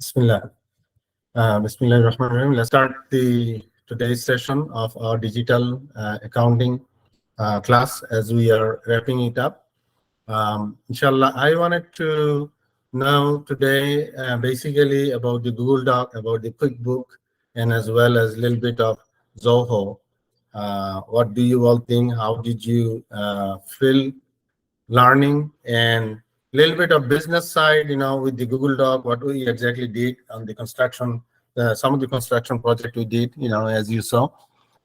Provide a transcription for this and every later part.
Bismillah. Bismillahirrahmanirrahim. Let's start today's session of our digital accounting class as we are wrapping it up. Inshallah, I wanted to know today basically about the Google Doc, about the QuickBook, and as well as a little bit of Zoho. What do you all think? How did you feel learning, and a little bit of business side, with the Google Doc, what we exactly did on the construction, some of the construction project we did, as you saw,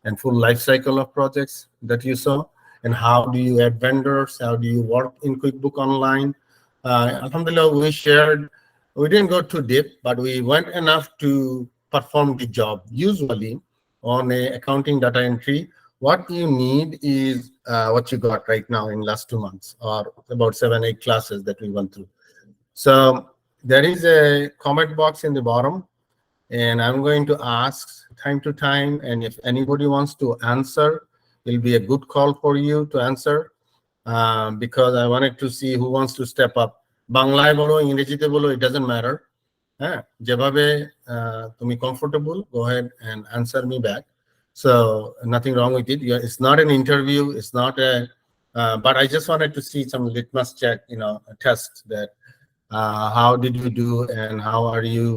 and full life cycle of projects that you saw, and how do you add vendors, how do you work in QuickBook Online. Alhamdulillah, we didn't go too deep, but we went enough to perform the job. Usually on a accounting data entry, what you need is what you got right now in last 2 months, or about 7-8 classes that we went through. So there is a comment box in the bottom, and I'm going to ask time to time, and if anybody wants to answer, it'll be a good call for you to answer, because I wanted to see who wants to step up. বাংলায় বলো, ইংরেজিতে বলো, it doesn't matter. যেভাবে তুমি comfortable, go ahead and answer me back. So nothing wrong with it. It's not an interview. It's not but I just wanted to see some litmus check, a test that how did you do and how are you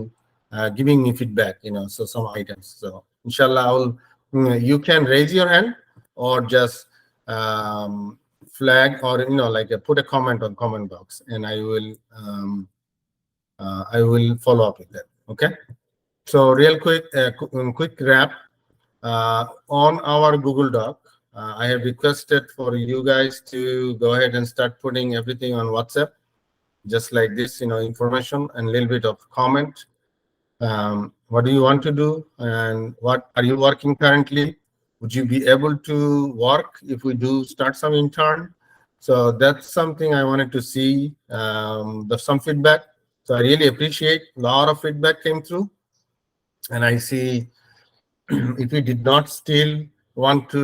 giving me feedback, so some items. So inshallah, you can raise your hand or just flag, or put a comment on comment box, and I will follow up with that. Okay. So real quick wrap. On our Google Doc, I have requested for you guys to go ahead and start putting everything on WhatsApp, just like this, information and a little bit of comment. What do you want to do, and what are you working currently? Would you be able to work if we do start some intern? So that's something I wanted to see. There's some feedback. So I really appreciate a lot of feedback came through, and I see. If you did not still want to,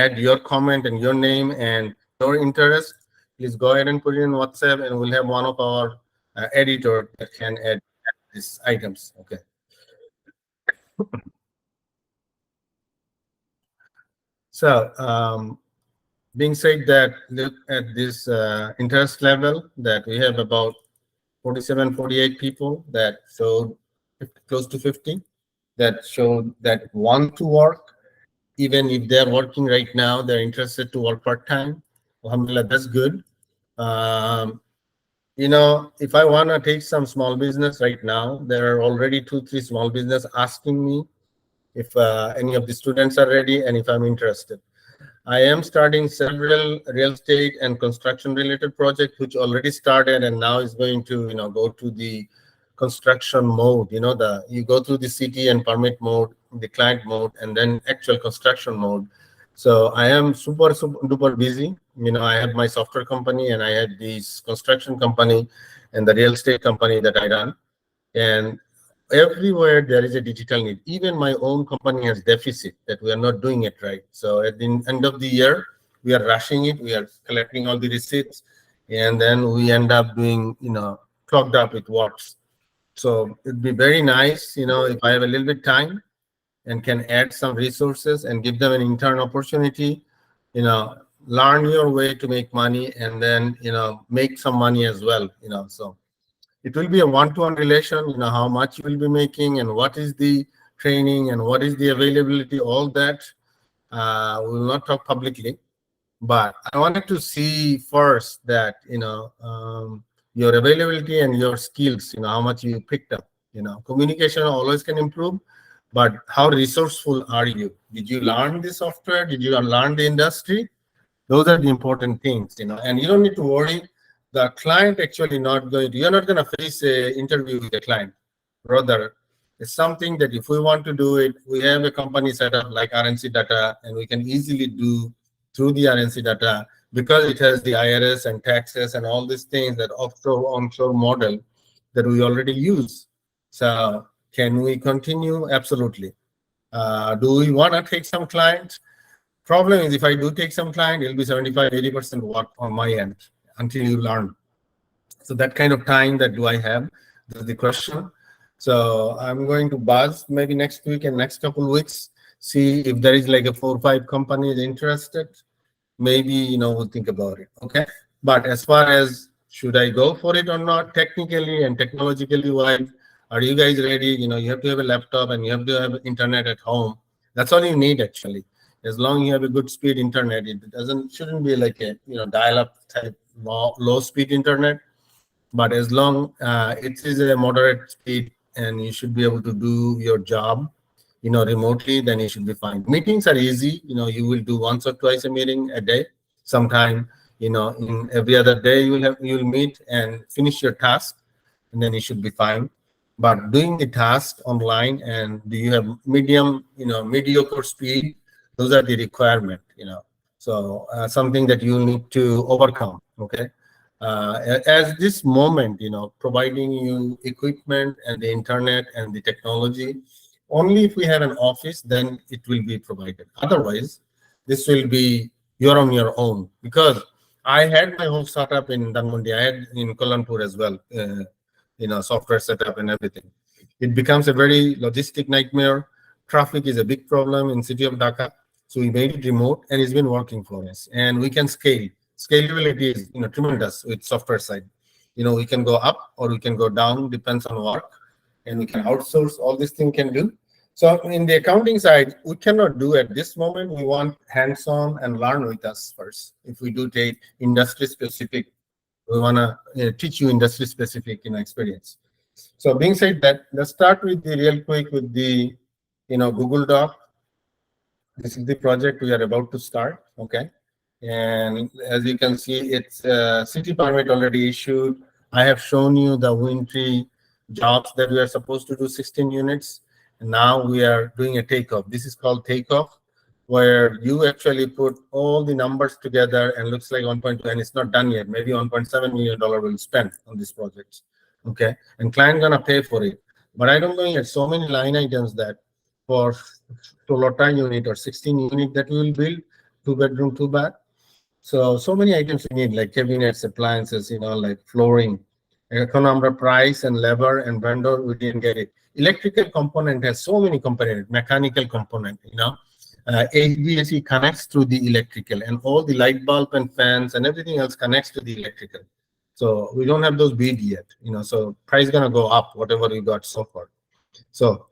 add your comment and your name and your interest, please go ahead and put it in WhatsApp, and we'll have one of our editor that can add these items. Okay. So, being said that, look at this interest level that we have about 47, 48 people that showed close to 50. That showed that want to work, even if they're working right now, they're interested to work part-time. Alhamdulillah, that's good. If I want to take some small business right now, there are already 2-3 small business asking me if any of the students are ready and if I'm interested. I am starting several real estate and construction related projects, which already started and now is going to, go to the construction mode. You go through the city and permit mode, the client mode, and then actual construction mode. So I am super duper busy. I have my software company, and I had this construction company and the real estate company that I run. And everywhere there is a digital need. Even my own company has deficit that we are not doing it right. So at the end of the year, we are rushing it. We are collecting all the receipts, and then we end up doing, clogged up with works. So it'd be very nice, if I have a little bit time and can add some resources and give them an intern opportunity, learn your way to make money, and then, make some money as well, So it will be a one-to-one relation, how much you will be making and what is the training and what is the availability, all that. We will not talk publicly, but I wanted to see first that, your availability and your skills, how much you picked up. Communication always can improve, but how resourceful are you? Did you learn the software? Did you learn the industry? Those are the important things, and you don't need to worry. The client actually you're not going to face an interview with the client. Rather, it's something that if we want to do it, we have a company set up like RNC Data, and we can easily do through the RNC Data, because it has the IRS and taxes and all these things, that offshore, onshore model that we already use. So can we continue? Absolutely. Do we want to take some clients? Problem is, if I do take some client, it'll be 75-80% work on my end until you learn. So that kind of time that do I have? That's the question. So I'm going to buzz maybe next week and next couple weeks, see if there is like a 4 or 5 companies interested. Maybe, we'll think about it. Okay. But as far as should I go for it or not, technically and technologically wise, are you guys ready? You have to have a laptop and you have to have internet at home. That's all you need actually. As long as you have a good speed internet, it shouldn't be like a dial-up type low speed internet. But as long it is a moderate speed and you should be able to do your job remotely, then you should be fine. Meetings are easy. You will do once or twice a meeting a day. Sometime in every other day you'll meet and finish your task, and then you should be fine. But doing the task online, and do you have mediocre speed, those are the requirement. So something that you need to overcome. Okay. As this moment, providing you equipment and the internet and the technology, only if we have an office, then it will be provided. Otherwise, this will be you're on your own. Because I had my whole startup in Dhanmondi. I had in Kollanpur as well, software setup and everything. It becomes a very logistic nightmare. Traffic is a big problem in city of Dhaka. So we made it remote, and it's been working for us. And we can scale. Scalability is tremendous with software side. We can go up or we can go down, depends on work, and we can outsource. All this thing can do. So in the accounting side, we cannot do at this moment. We want hands-on and learn with us first. If we do take industry specific, we want to teach you industry specific experience. So being said that, let's start with the real quick with the Google Doc. This is the project we are about to start. Okay. And as you can see, it's city permit already issued. I have shown you the Windtree jobs that we are supposed to do 16 units. And now we are doing a takeoff. This is called takeoff, where you actually put all the numbers together and looks like 1.2, and it's not done yet. Maybe $1.7 million will spend on this project. Okay. And client gonna pay for it. But I don't know yet so many line items that for Toyota unit or 16 unit that we will build, 2-bedroom, 2-bath. So many items we need, like cabinets, appliances, like flooring. Economic price and labor and vendor, we didn't get it. Electrical component has so many components, mechanical component, HVAC connects to the electrical, and all the light bulb and fans and everything else connects to the electrical. So we don't have those bid yet, so price gonna go up, whatever we got so far. So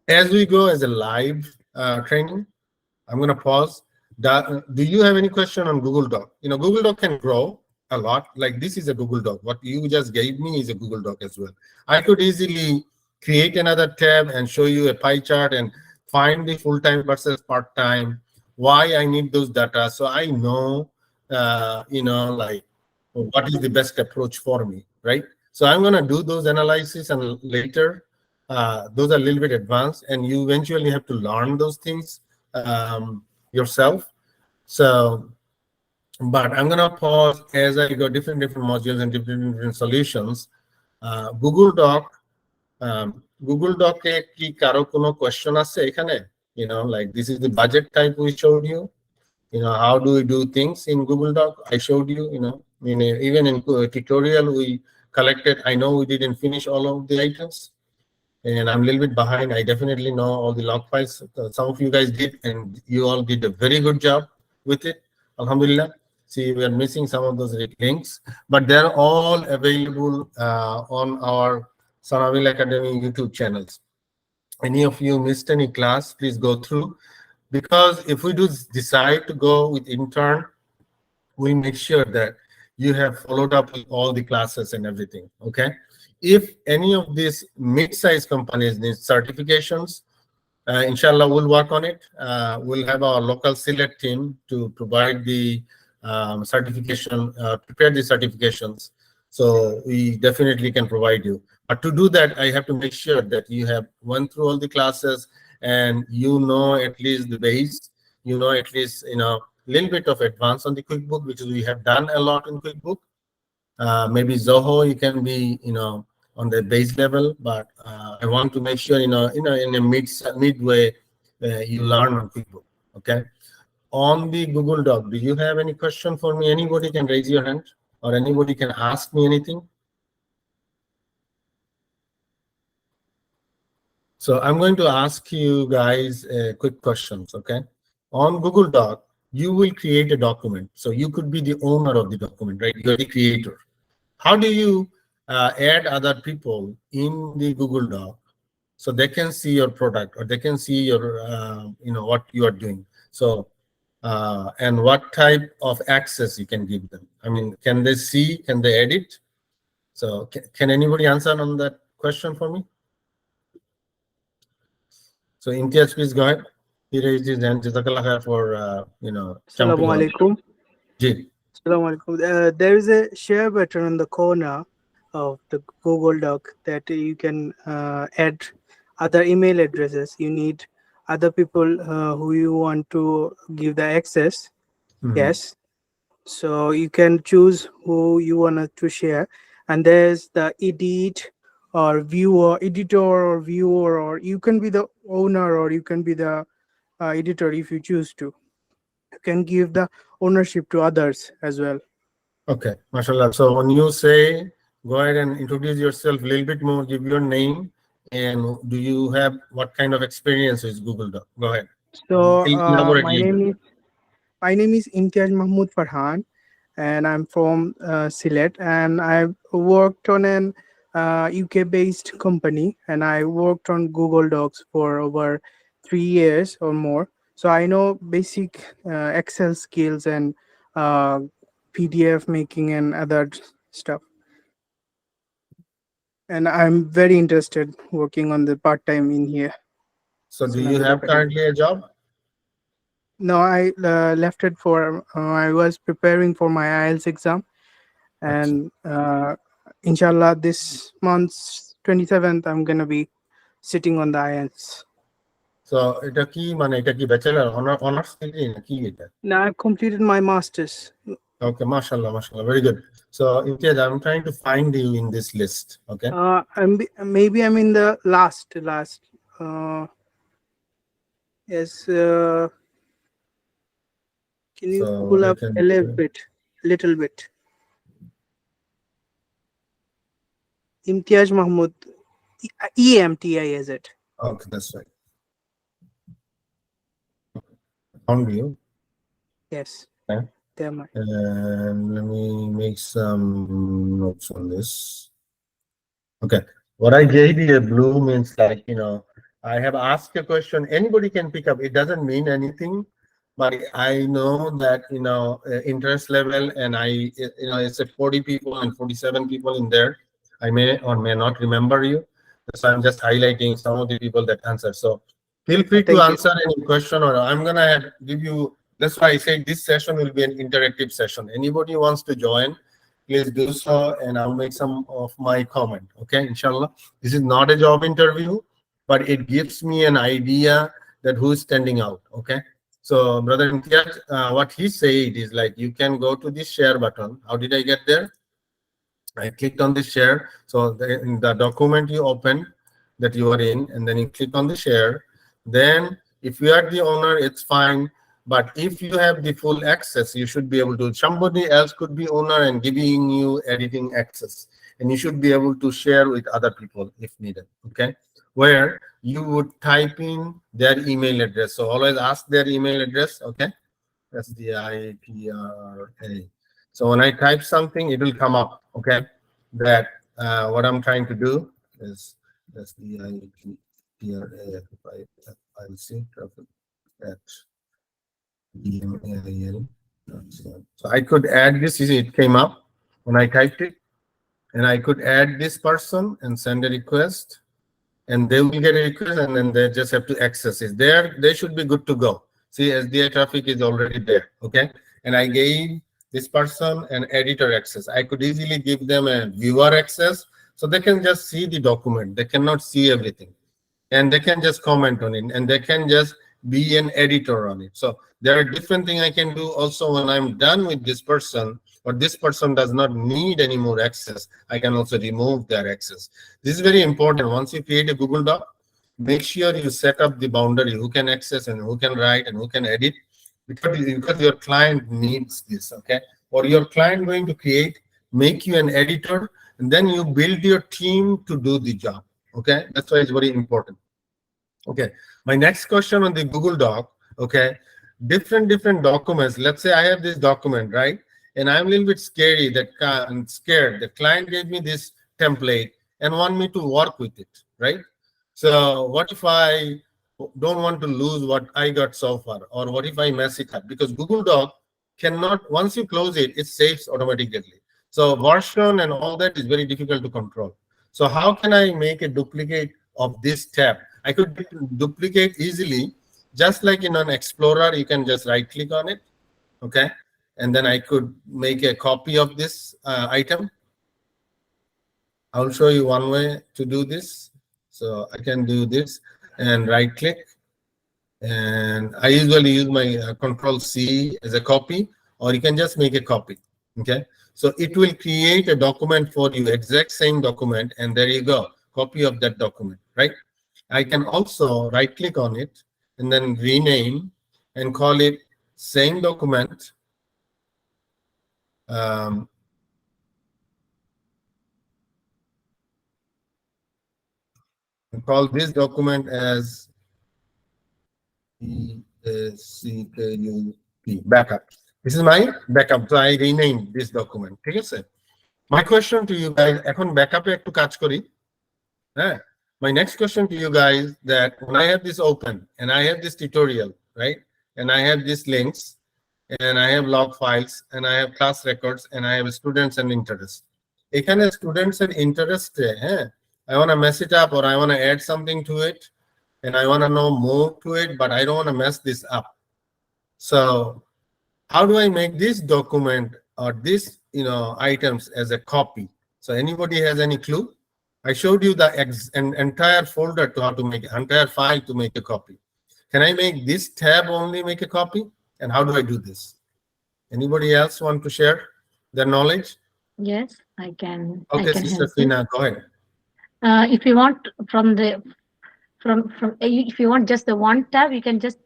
as we go as a live training, I'm gonna pause. Do you have any question on Google Doc? Google Doc can grow a lot. Like this is a Google Doc. What you just gave me is a Google Doc as well. I could easily create another tab and show you a pie chart and find the full-time versus part-time, why I need those data. So I know, like what is the best approach for me, right? So I'm going to do those analysis, and later, those are a little bit advanced, and you eventually have to learn those things yourself. So, but I'm going to pause as I go different modules and different solutions. Google Doc, Google Doc ki karo kono question ache ekhane? Like this is the budget type we showed you. How do we do things in Google Doc? I showed you, even in tutorial we collected. I know we didn't finish all of the items, and I'm a little bit behind. I definitely know all the log files. Some of you guys did, and you all did a very good job with it. Alhamdulillah. See, we are missing some of those links, but they're all available on our Sanavil Academy YouTube channels. Any of you missed any class, please go through. Because if we do decide to go with intern, we make sure that you have followed up with all the classes and everything, okay? If any of these mid-sized companies need certifications, inshallah, we'll work on it. We'll have our local select team to provide the certification, prepare the certifications. So we definitely can provide you. But to do that, I have to make sure that you have went through all the classes and at least the base, at least, a little bit of advance on the QuickBook, which we have done a lot in QuickBook. Maybe Zoho, you can be, on the base level, but I want to make sure, in a midway, you learn on QuickBook, okay? On the Google Doc, do you have any question for me? Anybody can raise your hand, or anybody can ask me anything. So I'm going to ask you guys quick questions, okay? On Google Doc, you will create a document. So you could be the owner of the document, right? You're the creator. How do you add other people in the Google Doc so they can see your product or they can see your, what you are doing? So, and what type of access you can give them? I mean, can they see, can they edit? So can anybody answer on that question for me? So Imtiaz, please go ahead. He raised his hand. Jazakallah khair for jumping Assalamu on. alaikum. Ji. Assalamu alaikum. There is a share button in the corner of the Google Doc that you can add other email addresses. You need other people who you want to give the access. Mhm. Yes. So you can choose who you want to share. And there's the edit or viewer, editor or viewer, or you can be the owner or you can be the editor if you choose to. You can give the ownership to others as well. Okay, mashallah. So when you say, go ahead and introduce yourself a little bit more, give your name, and do you have what kind of experience with Google Doc? Go ahead. So Elaborate a little bit. my name is Imtiaz Mahmood Farhan, and I'm from Sylhet, and I've worked on an UK based company, and I worked on Google Docs for over 3 years or more. So I know basic Excel skills and uh, PDF making and other stuff. And I'm very interested working on the part time in here. So do you Sunnahul have Academy. currently a job? No, I left it for I was preparing for my IELTS exam, Acha. and inshallah this month's 27th I'm gonna be sitting on the IELTS. So এটা কি মানে এটা কি bachelor honours degree নাকি এটা? Now I've completed my masters. Okay, mashallah, mashallah, very good. So Imtiaz, I'm trying to find you in this list. Okay. Maybe I'm in the last. Yes. Can you So pull I up can. a little bit? Imtiaz Mahmood, EMTI is it? Okay, that's right. Found you. Yes. Okay. There might. And let me make some notes on this. Okay. What I gave you a blue means like, I have asked a question. Anybody can pick up. It doesn't mean anything, but I know that, interest level and it's a 40 people and 47 people in there. I may or may not remember you. So I'm just highlighting some of the people that answer. So feel free to Thank you. answer any question, or I'm going to give you. That's why I say this session will be an interactive session. Anybody who wants to join, please do so, and I'll make some of my comment. Okay, inshallah. This is not a job interview, but it gives me an idea that who's standing out. Okay. So, Brother Imtiaz, what he said is like you can go to this share button. How did I get there? I clicked on the share. So in the document you open that you are in, and then you click on the share. Then if you are the owner, it's fine. But if you have the full access, you should be able to. Somebody else could be owner and giving you editing access, and you should be able to share with other people if needed. Okay, where you would type in their email address. So always ask their email address. Okay, that's the IPRA. So when I type something, it will come up. Okay, that what I'm trying to do is that's the IPRA. I'll see that. So I could add this. You see, it came up when I typed it, and I could add this person and send a request, and they will get a request, and then they just have to access it. They should be good to go. See, SDI traffic is already there. Okay, and I gave this person an editor access. I could easily give them a viewer access, so they can just see the document. They cannot see everything, and they can just comment on it, and they can just be an editor on it. So there are different things I can do also when I'm done with this person, or this person does not need any more access. I can also remove their access. This is very important. Once you create a Google Doc, make sure you set up the boundary, who can access and who can write and who can edit, because your client needs this. Okay, or your client going to create, make you an editor, and then you build your team to do the job. Okay, that's why it's very important. Okay. My next question on the Google Doc. Okay. Different documents. Let's say I have this document, right? And I'm a little bit scared. The client gave me this template and want me to work with it, right? So what if I don't want to lose what I got so far, or what if I mess it up? Because Google Doc cannot, once you close it, it saves automatically. So version and all that is very difficult to control. So how can I make a duplicate of this tab? I could duplicate easily, just like in an Explorer, you can just right click on it, okay? And then I could make a copy of this item. I'll show you one way to do this. So I can do this and right click. And I usually use my Control C as a copy, or you can just make a copy, okay? So it will create a document for you, exact same document, and there you go, copy of that document, right? I can also right click on it and then rename and call it same document. And call this document as backup. This is my backup. So I renamed this document. Okay, sir. My question to you guys, এখন backup একটু কাজ করি. My next question to you guys, that when I have this open and I have this tutorial, right? And I have these links and I have log files and I have class records and I have students and interest. এখানে students and interest, I want to mess it up, or I want to add something to it, and I want to know more to it, but I don't want to mess this up. So how do I make this document or this items as a copy? So anybody has any clue? I showed you the entire folder to how to make entire file to make a copy. Can I make this tab only make a copy? And how do I do this? Anybody else want to share their knowledge? Yes, I can. Okay, I can Sister help you. Fina, go ahead. If you want if you want just the one tab, you can just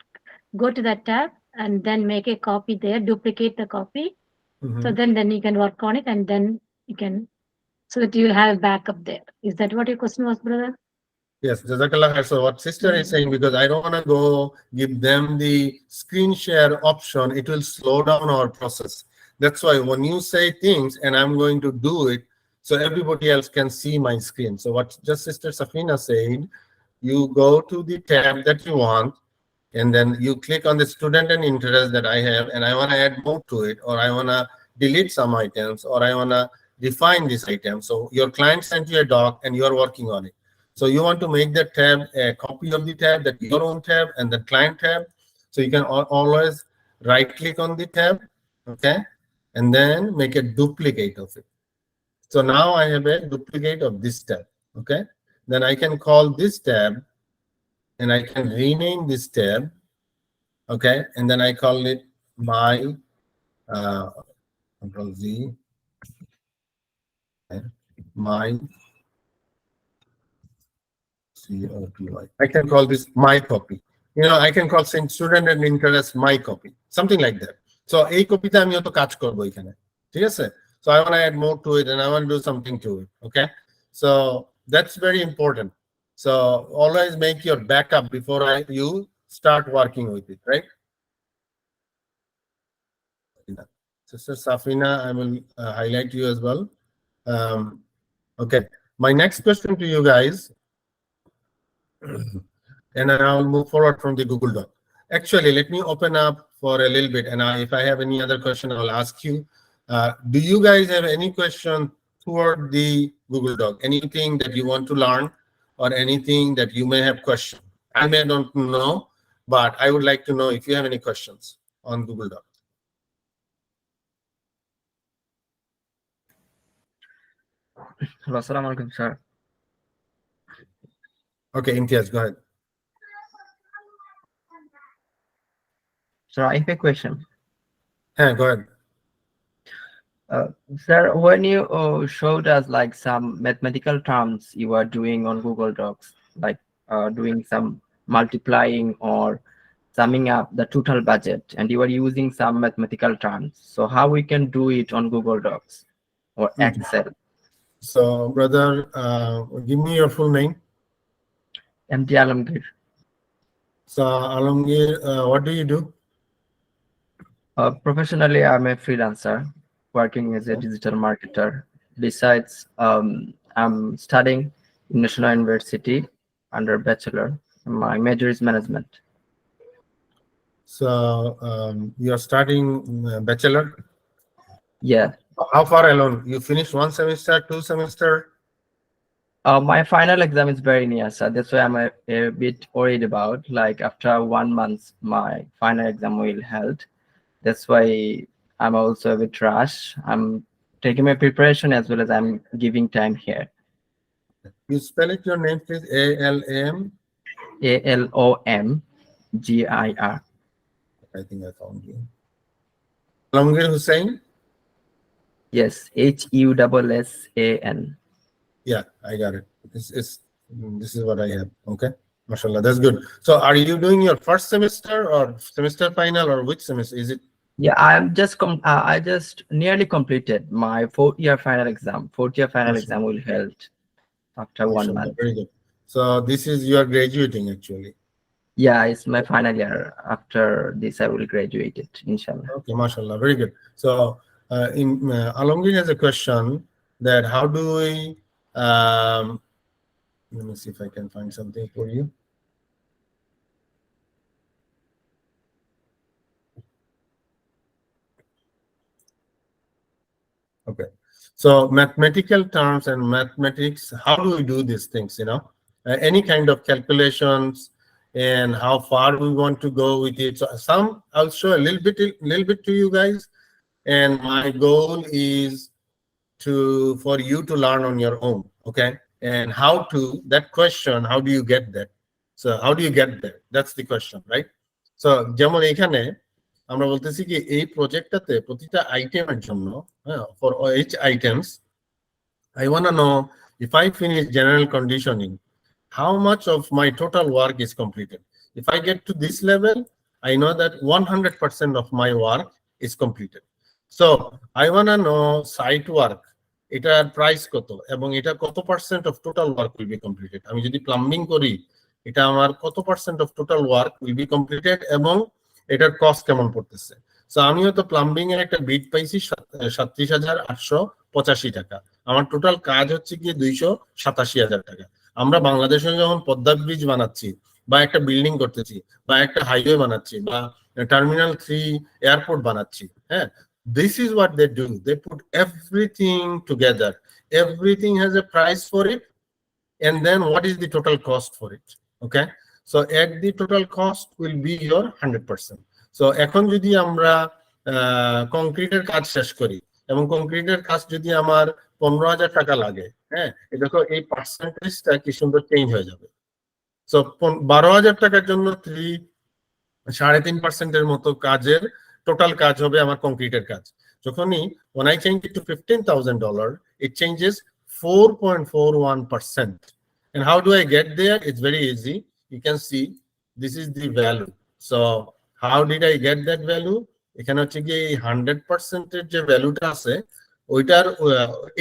go to that tab and then make a copy there, duplicate the copy. So then you can work on it, and then you can, so that you have backup there. Is that what your question was, brother? Yes, Jazakallah khair. So what sister is saying, because I don't want to go give them the screen share option, it will slow down our process. That's why when you say things and I'm going to do it, so everybody else can see my screen. So what just Sister Safina said, you go to the tab that you want, and then you click on the student and interest that I have, and I want to add more to it, or I want to delete some items, or I want to define this item. So your client sent you a doc and you are working on it. So you want to make that tab a copy of the tab, that your own tab and the client tab. So you can always right click on the tab, okay, and then make a duplicate of it. So now I have a duplicate of this tab, okay. Then I can call this tab and I can rename this tab, okay, and then I call it my Control Z, my COPY. I can call this my copy. I can call student and interest my copy, something like that. So এই কপিতে আমি তো কাজ করব এখানে, ঠিক আছে? So I want to add more to it and I want to do something to it, okay? So that's very important. So always make your backup before you start working with it, right? Sister Safina, I will highlight you as well. Okay, my next question to you guys, and then I'll move forward from the Google Doc. Actually, let me open up for a little bit, and if I have any other question, I'll ask you. Do you guys have any question toward the Google Doc? Anything that you want to learn, or anything that you may have questions? I may not know, but I would like to know if you have any questions on Google Doc. Hello, Assalamu alaikum, sir. Okay, Imtiaz, go ahead. Sir, I have a question. Yeah, go ahead. Sir, when you showed us like some mathematical terms you are doing on Google Docs, like doing some multiplying or summing up the total budget, and you are using some mathematical terms. So how we can do it on Google Docs or Excel? So, brother, give me your full name. MD Alamgir. So Alamgir, what do you do? Professionally, I'm a freelancer working as a Okay. digital marketer. Besides, I'm studying in National University under bachelor. My major is management. So you're starting bachelor. Yeah. How far along? You finished 1 semester, 2 semester? My final exam is very near, so that's why I'm a bit worried about. Like after 1 month, my final exam will held. That's why I'm also a bit rushed. I'm taking my preparation as well as I'm giving time here. You spell it your name, please. ALAM. ALOMGIR. I think I found you. Alamgir Hussain. Yes, HUSSAN. Yeah, I got it. This is what I have. Okay, mashallah, that's good. So, are you doing your first semester or semester final, or which semester is it? Yeah, I just nearly completed my 4th year final exam. 4th year final exam will held after 1 Mashallah, month. very good. So, this is you are graduating actually. Yeah, it's my final year. After this, I will graduate it, inshallah. Okay, mashallah, very good. So, Alamgir has a question that how do we? Let me see if I can find something for you. Okay. So mathematical terms and mathematics, how do we do these things, any kind of calculations and how far we want to go with it. So some, I'll show a little bit to you guys. And my goal is for you to learn on your own. Okay. And that question, how do you get that? So how do you get there? That's the question, right? So যেমন এখানে আমরা বলতেছি কি এই প্রজেক্টটাতে প্রতিটা আইটেমের জন্য for each items I want to know if I finish general conditioning how much of my total work is completed. If I get to this level, I know that 100% of my work is completed. So I want to know site work, এটার price কত এবং এটা কত percent of total work will be completed. আমি যদি plumbing করি এটা আমার কত percent of total work will be completed এবং এটার কস্ট কেমন পড়তেছে। সো আমি হয়তো প্লাম্বিং এর একটা বিড পাইছি 37,885 টাকা, আমার টোটাল কাজ হচ্ছে গিয়ে 287,000 টাকা। আমরা বাংলাদেশে যখন পদ্মা ব্রিজ বানাচ্ছি বা একটা বিল্ডিং করতেছি বা একটা হাইওয়ে বানাচ্ছি বা টার্মিনাল 3 এয়ারপোর্ট বানাচ্ছি, হ্যাঁ, this is what they do. They put everything together. Everything has a price for it. And then what is the total cost for it? Okay. So at the total cost will be your 100%. So এখন যদি আমরা কংক্রিটের কাজ শেষ করি এবং কংক্রিটের কাজ যদি আমার 15,000 টাকা লাগে, হ্যাঁ, দেখো এই পার্সেন্টেজটা কি সুন্দর চেঞ্জ হয়ে যাবে। সো 12,000 টাকার জন্য 3.5% মতো কাজের টোটাল কাজ হবে আমার কংক্রিটের কাজ। যখনই when I change it to $15,000, it changes 4.41%. And how do I get there? It's very easy. You can see this is the value. So how did I get that value? এখানে হচ্ছে কি 100% এর যে ভ্যালুটা আছে ওইটার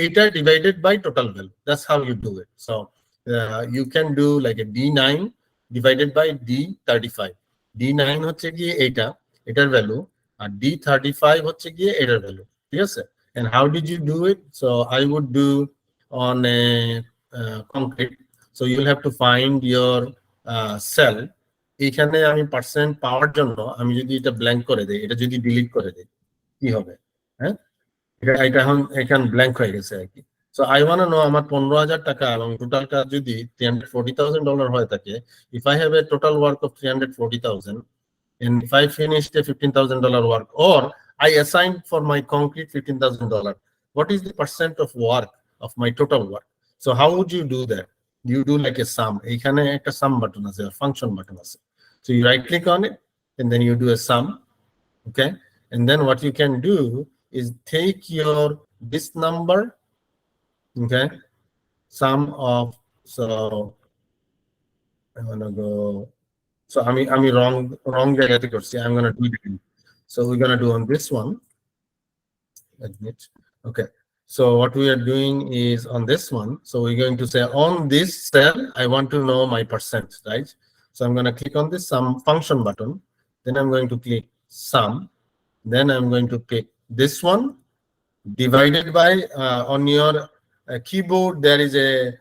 এটা divided by total value. That's how you do it. So you can do like a D9 divided by D35. D9 হচ্ছে কি এটার ভ্যালু আর D35 হচ্ছে গিয়ে এটার ভ্যালু, ঠিক আছে? And how did you do it? So I would do on a concrete. So you'll have to find your cell. এখানে আমি পার্সেন্ট পাওয়ার জন্য আমি যদি এটা ব্ল্যাঙ্ক করে দেই, এটা যদি ডিলিট করে দেই কি হবে? হ্যাঁ, এটা এখন ব্ল্যাঙ্ক হয়ে গেছে আর কি। So I want to know আমার 15,000 টাকা এবং টোটাল কাজ যদি $340,000 হয়ে থাকে, if I have a total work of 340,000 and if I finished a $15,000 work or I assigned for my concrete $15,000, what is the percent of work of my total work? So how would you do that? You do like a sum. এখানে একটা sum button আছে, function button আছে. So you right click on it and then you do a sum, okay? And then what you can do is take this number, okay, sum of, so I want to go, so I'm wrong জায়গাতে করছি, I'm going to do it again. So we're going to do on this one, admit, okay. So what we are doing is on this one, so we're going to say on this cell I want to know my percent, right? So I'm going to click on this sum function button. Then I'm going to click sum. Then I'm going to pick this one, divided by on your keyboard there is a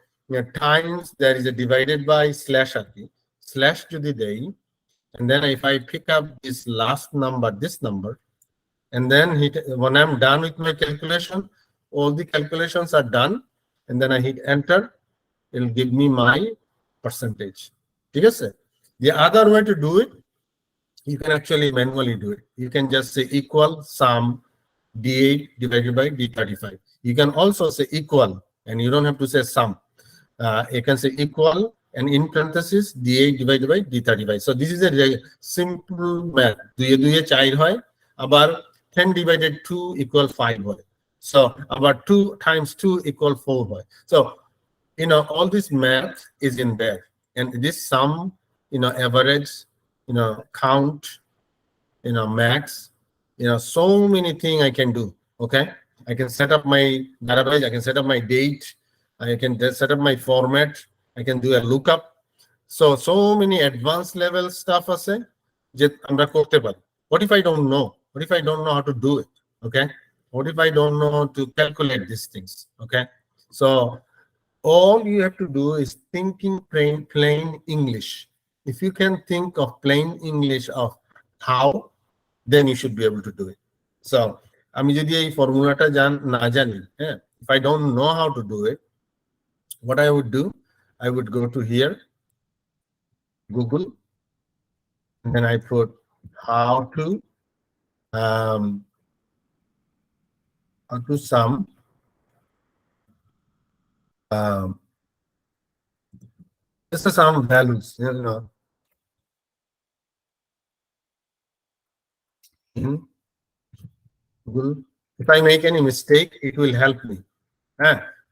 times, there is a divided by slash slash to the day. And then if I pick up this last number, this number, and then when I'm done with my calculation, all the calculations are done, and then I hit enter, it'll give me my percentage. Yes, sir. The other way to do it, you can actually manually do it. You can just say equal sum D8 divided by D35. You can also say equal, and you don't have to say sum. You can say equal and in parenthesis D8 divided by D35. So this is a simple math. 2 4 hoy, abar 10 divided 2 equal 5 hoy. So about 2 times 2 equal 4 hoy. So all this math is in there, and this sum, average, count, max, so many things I can do. Okay, I can set up my database, I can set up my date, I can set up my format, I can do a lookup. So many advanced level stuff ase je amra korte pari. What if I don't know? What if I don't know how to do it? Okay, what if I don't know how to calculate these things? Okay, so all you have to do is thinking plain English. If you can think of plain English of how, then you should be able to do it. So আমি যদি এই ফর্মুলাটা না জানি, if I don't know how to do it, what I would do, I would go to here, Google, and then I put how to sum just some values, Google. If I make any mistake, it will help me.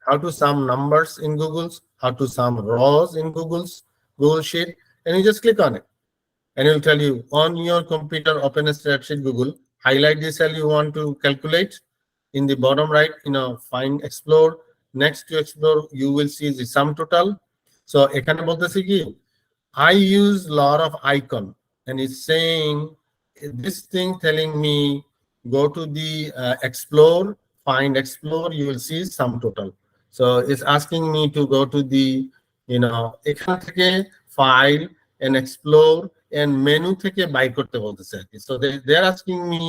How to sum numbers in Google's, how to sum rows in Google Sheet, and you just click on it, and it will tell you on your computer, open a spreadsheet, Google, highlight the cell you want to calculate. In the bottom right, find explore. Next to explore, you will see the sum total. So ekhane boltechi ki I use lot of icon, and it's saying this thing telling me go to the explore, find explore, you will see sum total. So it's asking me to go to the ekhane theke file and explore and menu theke buy korte bolteche. So they're asking me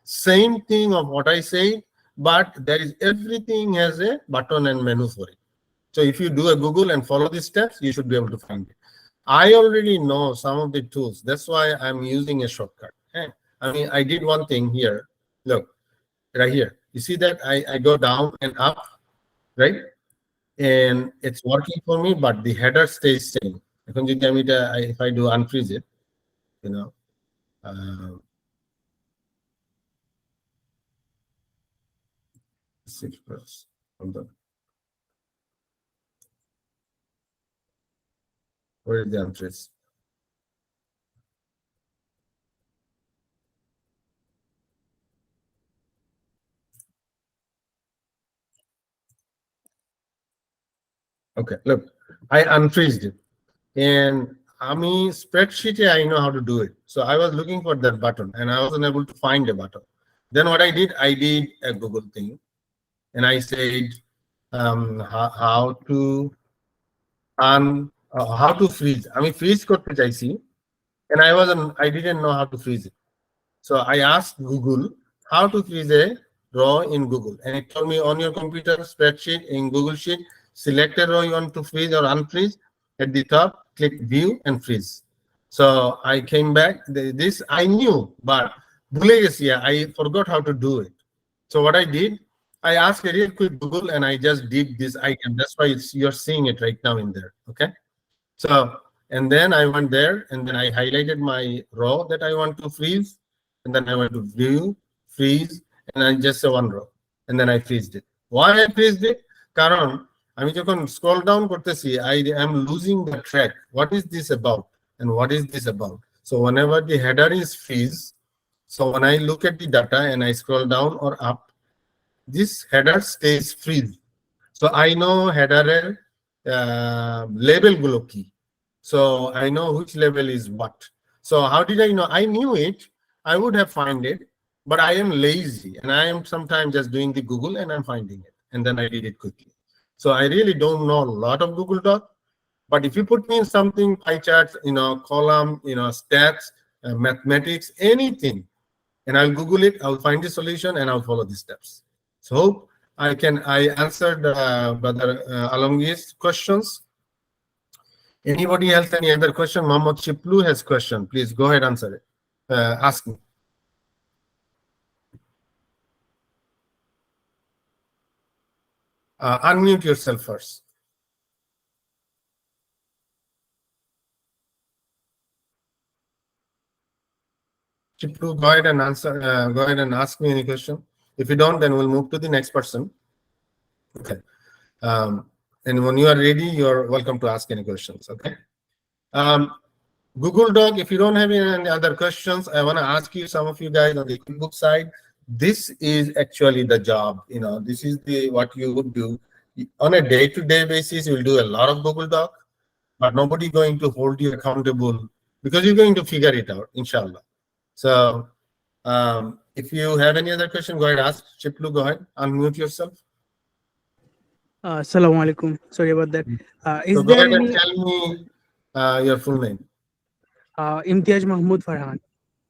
same thing of what I say, but there is everything has a button and menu for it. So if you do a Google and follow these steps, you should be able to find it. I already know some of the tools. That's why I'm using a shortcut. I mean, I did one thing here. Look, right here. You see that I go down and up, right? And it's working for me, but the header stays same. If I do unfreeze it, 6+. Hold on. Where is the unfreeze? Okay, look, I unfreezed it, and spreadsheet, I know how to do it. So I was looking for that button, and I wasn't able to find a button. Then what I did a Google thing, and I said how to freeze. Freeze korte chaisi, and I didn't know how to freeze it. So I asked Google how to freeze a row in Google, and it told me on your computer spreadsheet in Google Sheet, select a row you want to freeze or unfreeze. At the top, click view and freeze. So I came back. This I knew, but I forgot how to do it. So what I did, I asked a real quick Google, and I just did this item. That's why you're seeing it right now in there. Okay. So, and then I went there, and then I highlighted my row that I want to freeze, and then I went to view, freeze, and I just saw one row, and then I freezed it. Why I freezed it? Karon আমি যখন scroll down করতেছি, I am losing the track. What is this about? And what is this about? So whenever the header is freeze, so when I look at the data and I scroll down or up, this header stays freeze. So I know header label gulo ki. So I know which level is what. So how did I know? I knew it. I would have found it, but I am lazy and I am sometimes just doing the Google and I'm finding it. And then I did it quickly. So I really don't know a lot of Google Doc, but if you put me in something, pie charts, column, stats, mathematics, anything, and I'll Google it, I'll find the solution and I'll follow the steps. So hope I answered Brother Alamgir's questions. Anybody else, any other question? Mohammed Chiplu has question. Please go ahead, answer it. Ask me. Unmute yourself first. Chiplu, go ahead and answer. Go ahead and ask me any question. If you don't, then we'll move to the next person. Okay. And when you are ready, you're welcome to ask any questions. Okay. Google Doc, if you don't have any other questions, I want to ask you, some of you guys on the QuickBooks side, this is actually the job. This is what you would do. On a day-to-day basis, you'll do a lot of Google Doc, but nobody going to hold you accountable because you're going to figure it out, inshallah. So if you have any other question, go ahead, ask. Chiplu, go ahead, unmute yourself. Assalamu alaikum. Sorry about that. Is So go there ahead and any tell me your full name. Imtiaz Mahmood Farhan?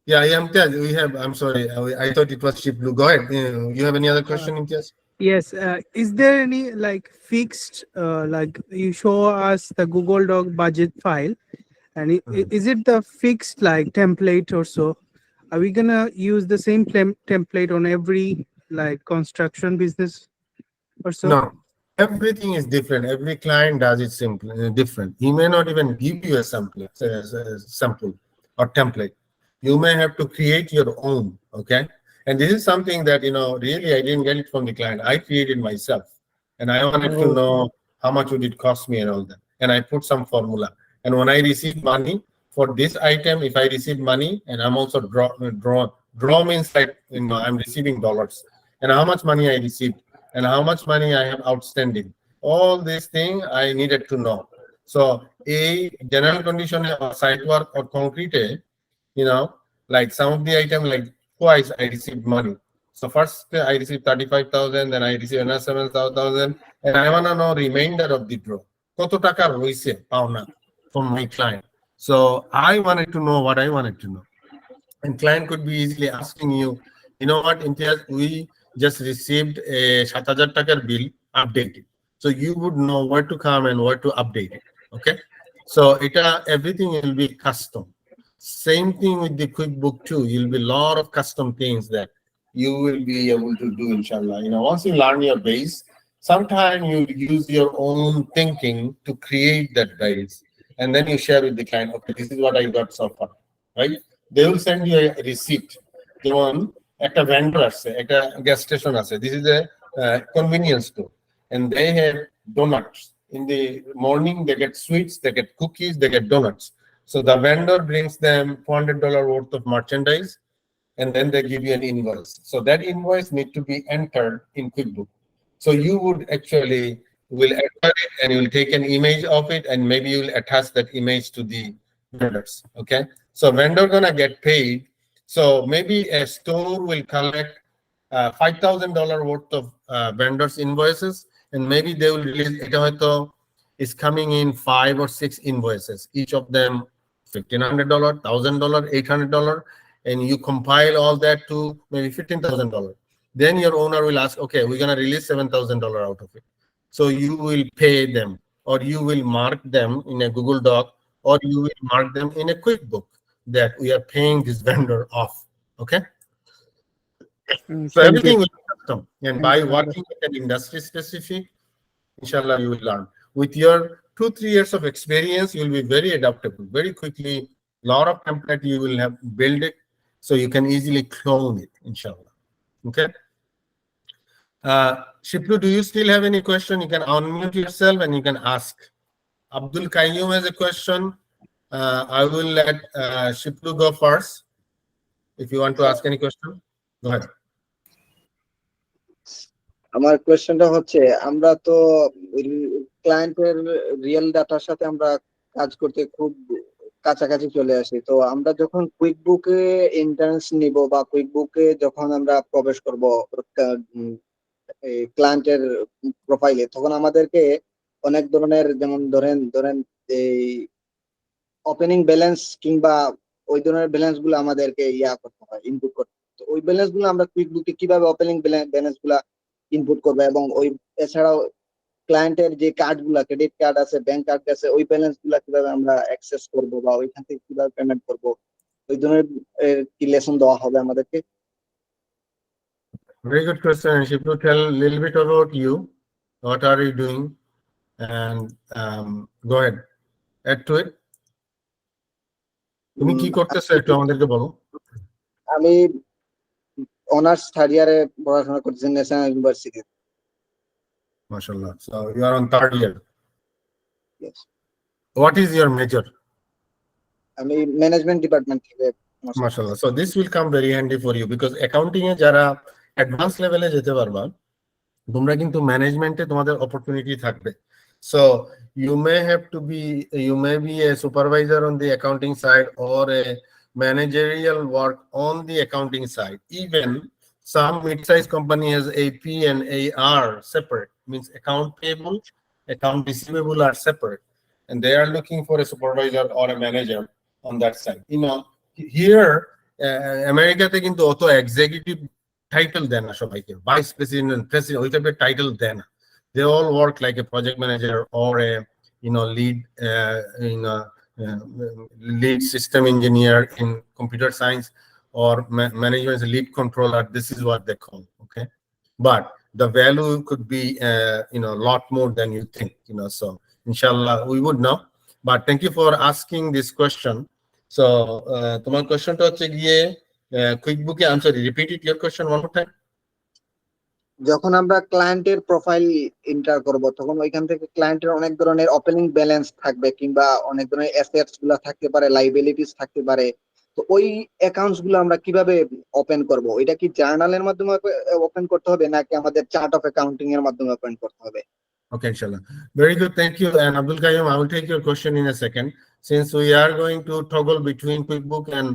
Yeah, Imtiaz, we have, I'm sorry, I thought it was Chiplu. Go ahead. You have any other question, Imtiaz? Yes. Is there any fixed, you show us the Google Doc budget file, and is it the fixed template or so? Are we gonna use the same template on every construction business or so? No, everything is different. Every client does it simply different. He may not even give you a sample or template. You may have to create your own. Okay. And this is something that, really I didn't get it from the client. I created myself. And I wanted to know how much would it cost me and all that. And I put some formula. And when I receive money for this item, if I receive money, and I'm also draw means I'm receiving dollars. And how much money I received and how much money I have outstanding. All these things I needed to know. So a general condition of site work or concrete, some of the item twice I received money. So first I received 35,000, then I received another 7,000, and I want to know remainder of the draw. Koto taka roise pauna from my client. So I wanted to know what I wanted to know. And client could be easily asking you, you know what, Imtiaz, we just received a 7,000 takar bill, updated. So you would know where to come and where to update it. Okay. So everything will be custom. Same thing with the QuickBook too. You'll be a lot of custom things that you will be able to do, inshallah. Once you learn your base, sometimes you use your own thinking to create that base. And then you share with the client, okay, this is what I got so far, right? They will send you a receipt. They want at a vendor, at a gas station. This is a convenience store. And they have donuts. In the morning, they get sweets, they get cookies, they get donuts. So the vendor brings them $400 worth of merchandise, and then they give you an invoice. So that invoice needs to be entered in QuickBook. So you would actually will enter it and you will take an image of it, and maybe you will attach that image to the vendors. Okay. So vendor gonna get paid. So maybe a store will collect $5,000 worth of vendors invoices, and maybe they will release it. Is coming in 5 or 6 invoices, each of them $1,500, $1,000, $800, and you compile all that to maybe $15,000. Then your owner will ask, okay, we're gonna release $7,000 out of it. So you will pay them, or you will mark them in a Google Doc, or you will mark them in a QuickBook that we are paying this vendor off. Okay. So everything will be custom, and by working with an industry specific, inshallah, you will learn. With your 2-3 years of experience, you will be very adaptable. Very quickly, a lot of template you will have build it, so you can easily clone it, inshallah. Okay. Shiplu, do you still have any question? You can unmute yourself and you can ask. Abdul Qayyum has a question. I will let Shiplu go first. If you want to ask any question, go ahead. আমার কোয়েশ্চেনটা হচ্ছে, আমরা তো ক্লায়েন্টের real ডাটার সাথে আমরা কাজ করতে খুব কাছাকাছি চলে আসি। তো আমরা যখন কুইক বুকে এন্ট্রান্স নিব বা কুইক বুকে যখন আমরা প্রবেশ করব ক্লায়েন্টের প্রোফাইলে, তখন আমাদেরকে অনেক ধরনের, যেমন ধরেন ধরেন এই ওপেনিং ব্যালেন্স কিংবা ওই ধরনের ব্যালেন্স গুলো আমাদেরকে করতে হয়, ইনপুট করতে হয়। তো ওই ব্যালেন্স গুলো আমরা কুইক বুকে কিভাবে ওপেনিং ব্যালেন্স গুলা ইনপুট করবো, এবং ওই এছাড়াও ক্লায়েন্টের যে কার্ড গুলা, ক্রেডিট কার্ড আছে, ব্যাংক কার্ড আছে, ওই ব্যালেন্স গুলা কিভাবে আমরা অ্যাক্সেস করব বা ওইখান থেকে কিভাবে পেমেন্ট করব, ওই ধরনের কি লেসন দেওয়া হবে আমাদেরকে? Very good question. And if you tell a little bit about you, what are you doing, and go ahead, add to it. তুমি কি করতেছো একটু আমাদেরকে বলো। আমি অনার্স থার্ড ইয়ারে পড়াশোনা করতেছি national university. MashaAllah. So you are on third year. Yes. What is your major? আমি ম্যানেজমেন্ট ডিপার্টমেন্ট থেকে। MashaAllah. So this will come very handy for you because accounting এ যারা অ্যাডভান্স লেভেলে যেতে পারবা, তোমরা কিন্তু ম্যানেজমেন্টে তোমাদের অপরচুনিটি থাকবে। So you may be a supervisor on the accounting side or a managerial work on the accounting side. Even some mid-sized company has AP and AR separate, means account payable, account receivable are separate, and they are looking for a supervisor or a manager on that side. You know, here আমেরিকাতে কিন্তু অত executive title দেন না সবাইকে, vice president, president, ওই টাইপের title দেন না। They all work like a project manager or a lead lead system engineer in computer science, or management as a lead controller. This is what they call. Okay, but the value could be a lot more than you think. So inshallah we would know. But thank you for asking this question. So তোমার কোশ্চেনটা হচ্ছে গিয়ে quick বুকে answer. Repeat eat your question one more time. যখন আমরা ক্লায়েন্টের profile enter করব, তখন ওইখান থেকে ক্লায়েন্টের অনেক ধরনের ওপেনিং ব্যালেন্স থাকবে, কিংবা অনেক ধরনের অ্যাসেটস গুলো থাকতে পারে, লাইবিলিটিস থাকতে পারে। তো ওই অ্যাকাউন্টস গুলো আমরা কিভাবে ওপেন করব? ওইটা কি জার্নালের মাধ্যমে ওপেন করতে হবে, নাকি আমাদের চার্ট অফ অ্যাকাউন্টিং এর মাধ্যমে ওপেন করতে হবে? Okay, inshallah. Very good. Thank you. And Abdul Qayyum, I will take your question in a second. Since we are going to toggle between QuickBook and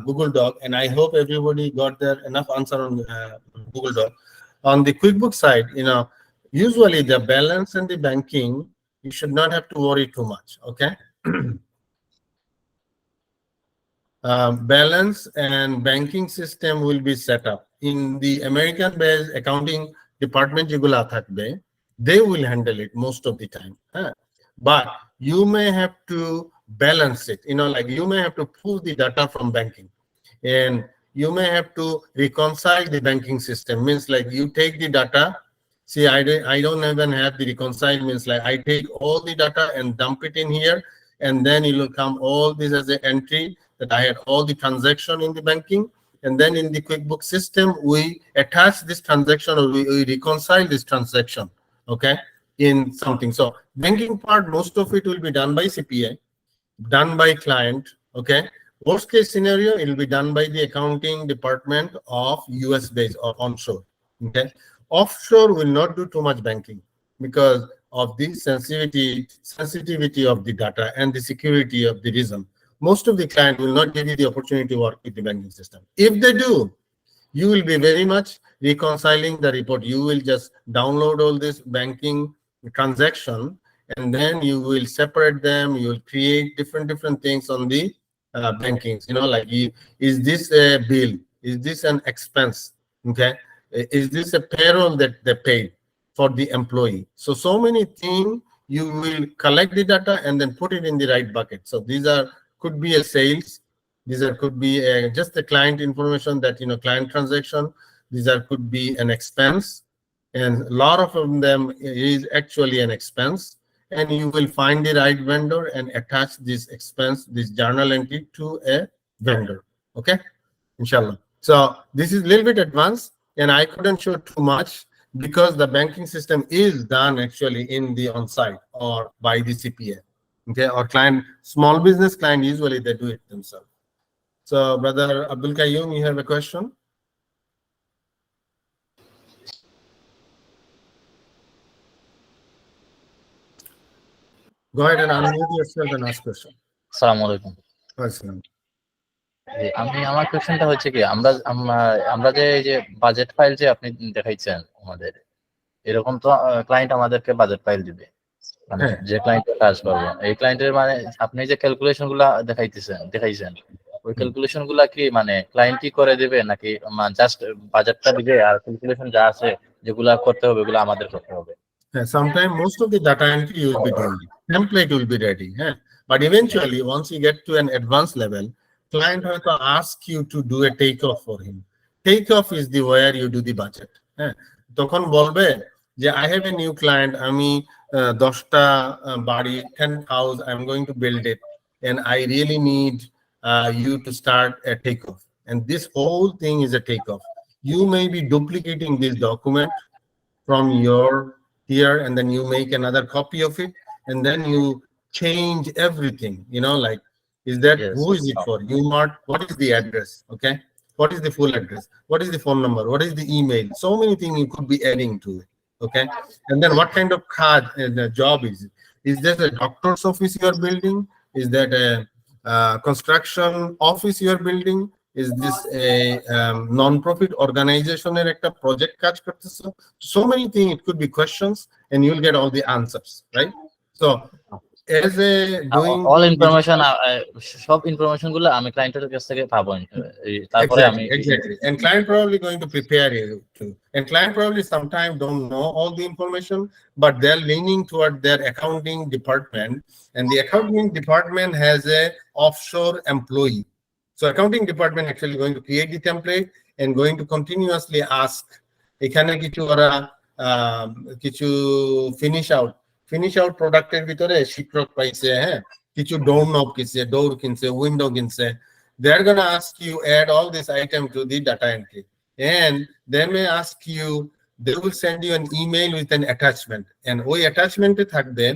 Google Doc, and I hope everybody got their enough answer on Google Doc. On the QuickBook side, usually the balance and the banking, you should not have to worry too much. Okay. Balance and banking system will be set up in the American-based accounting department. They will handle it most of the time. But you may have to balance it. Like you may have to pull the data from banking, and you may have to reconcile the banking system. Means like you take the data. See, I don't even have the reconcile. Means like I take all the data and dump it in here, and then it will come all this as an entry that I had all the transaction in the banking. And then in the QuickBook system, we attach this transaction, or we reconcile this transaction. Okay, in something. So banking part, most of it will be done by CPA, done by client. Okay, worst case scenario, it will be done by the accounting department of US based or onshore. Okay, offshore will not do too much banking because of the sensitivity of the data and the security of the reason. Most of the client will not give you the opportunity to work with the banking system. If they do, you will be very much reconciling the report. You will just download all this banking transaction, and then you will separate them. You will create different things on the bankings. Like is this a bill? Is this an expense? Okay, is this a payroll that they paid for the employee? So many things. You will collect the data and then put it in the right bucket. So these could be a sales. These could be just the client information that, client transaction. These could be an expense. And a lot of them is actually an expense. And you will find the right vendor and attach this expense, this journal entry to a vendor. Okay, inshallah. So this is a little bit advanced, and I couldn't show too much because the banking system is done actually in the on-site or by the CPA. Okay, or client, small business client, usually they do it themselves. So, Brother Abdul Qayyum, you have a question? Go ahead and unmute yourself and ask question. আসসালামু আলাইকুম। Welcome. আমার কোশ্চেনটা হচ্ছে কি, আমরা যে এই যে বাজেট ফাইল যে আপনি দেখাইছেন আমাদের, এরকম তো ক্লায়েন্ট আমাদেরকে বাজেট ফাইল দিবে, মানে হ্যাঁ। যে ক্লায়েন্টের কাজ করবো এই ক্লায়েন্টের, মানে আপনি যে ক্যালকুলেশন গুলা দেখাইছেন ওই ক্যালকুলেশন গুলা কি মানে ক্লায়েন্টই করে দিবে নাকি জাস্ট বাজেটটা দিবে আর ক্যালকুলেশন যা আছে যেগুলা করতে হবে ওগুলো আমাদের করতে হবে? Yeah, sometimes most of the data entry you will be doing. Template will be ready. Yeah. But eventually, once you get to an advanced level, client has to ask you to do a takeoff for him. Takeoff is the where you do the budget. Yeah. তখন বলবে যে I have a new client, আমি 10টা বাড়ি 10 house, I'm going to build it and I really need you to start a takeoff. And this whole thing is a takeoff. You may be duplicating this document from your here, and then you make another copy of it, and then you change everything, like, is that Yes. who is it for? You mark what is the address, okay? What is the full address? What is the phone number? What is the email? So many things you could be adding to it, okay? And then what kind of card the job is it? Is that a doctor's office you are building? Is that a construction office you are building? Is this a non-profit organization or a project কাজ করতেছো? So many things, it could be questions and you'll get all the answers, right? So as a doing all information, সব information গুলো আমি ক্লায়েন্টের কাছ থেকে পাবো, তারপরে আমি exactly, and client probably going to prepare you too, and client probably sometimes don't know all the information, but they're leaning toward their accounting department, and the accounting department has a offshore employee. So accounting department actually going to create the template and going to continuously ask, এখানে কিছু ওরা কিছু finish out প্রোডাক্টের ভিতরে শিক্ষক পাইছে, হ্যাঁ, কিছু ডোর নব কিনছে, ডোর কিনছে, উইন্ডো কিনছে, they're going to ask you add all this item to the data entry, and they may ask you, they will send you an email with an attachment, and ওই attachment-এ থাকবে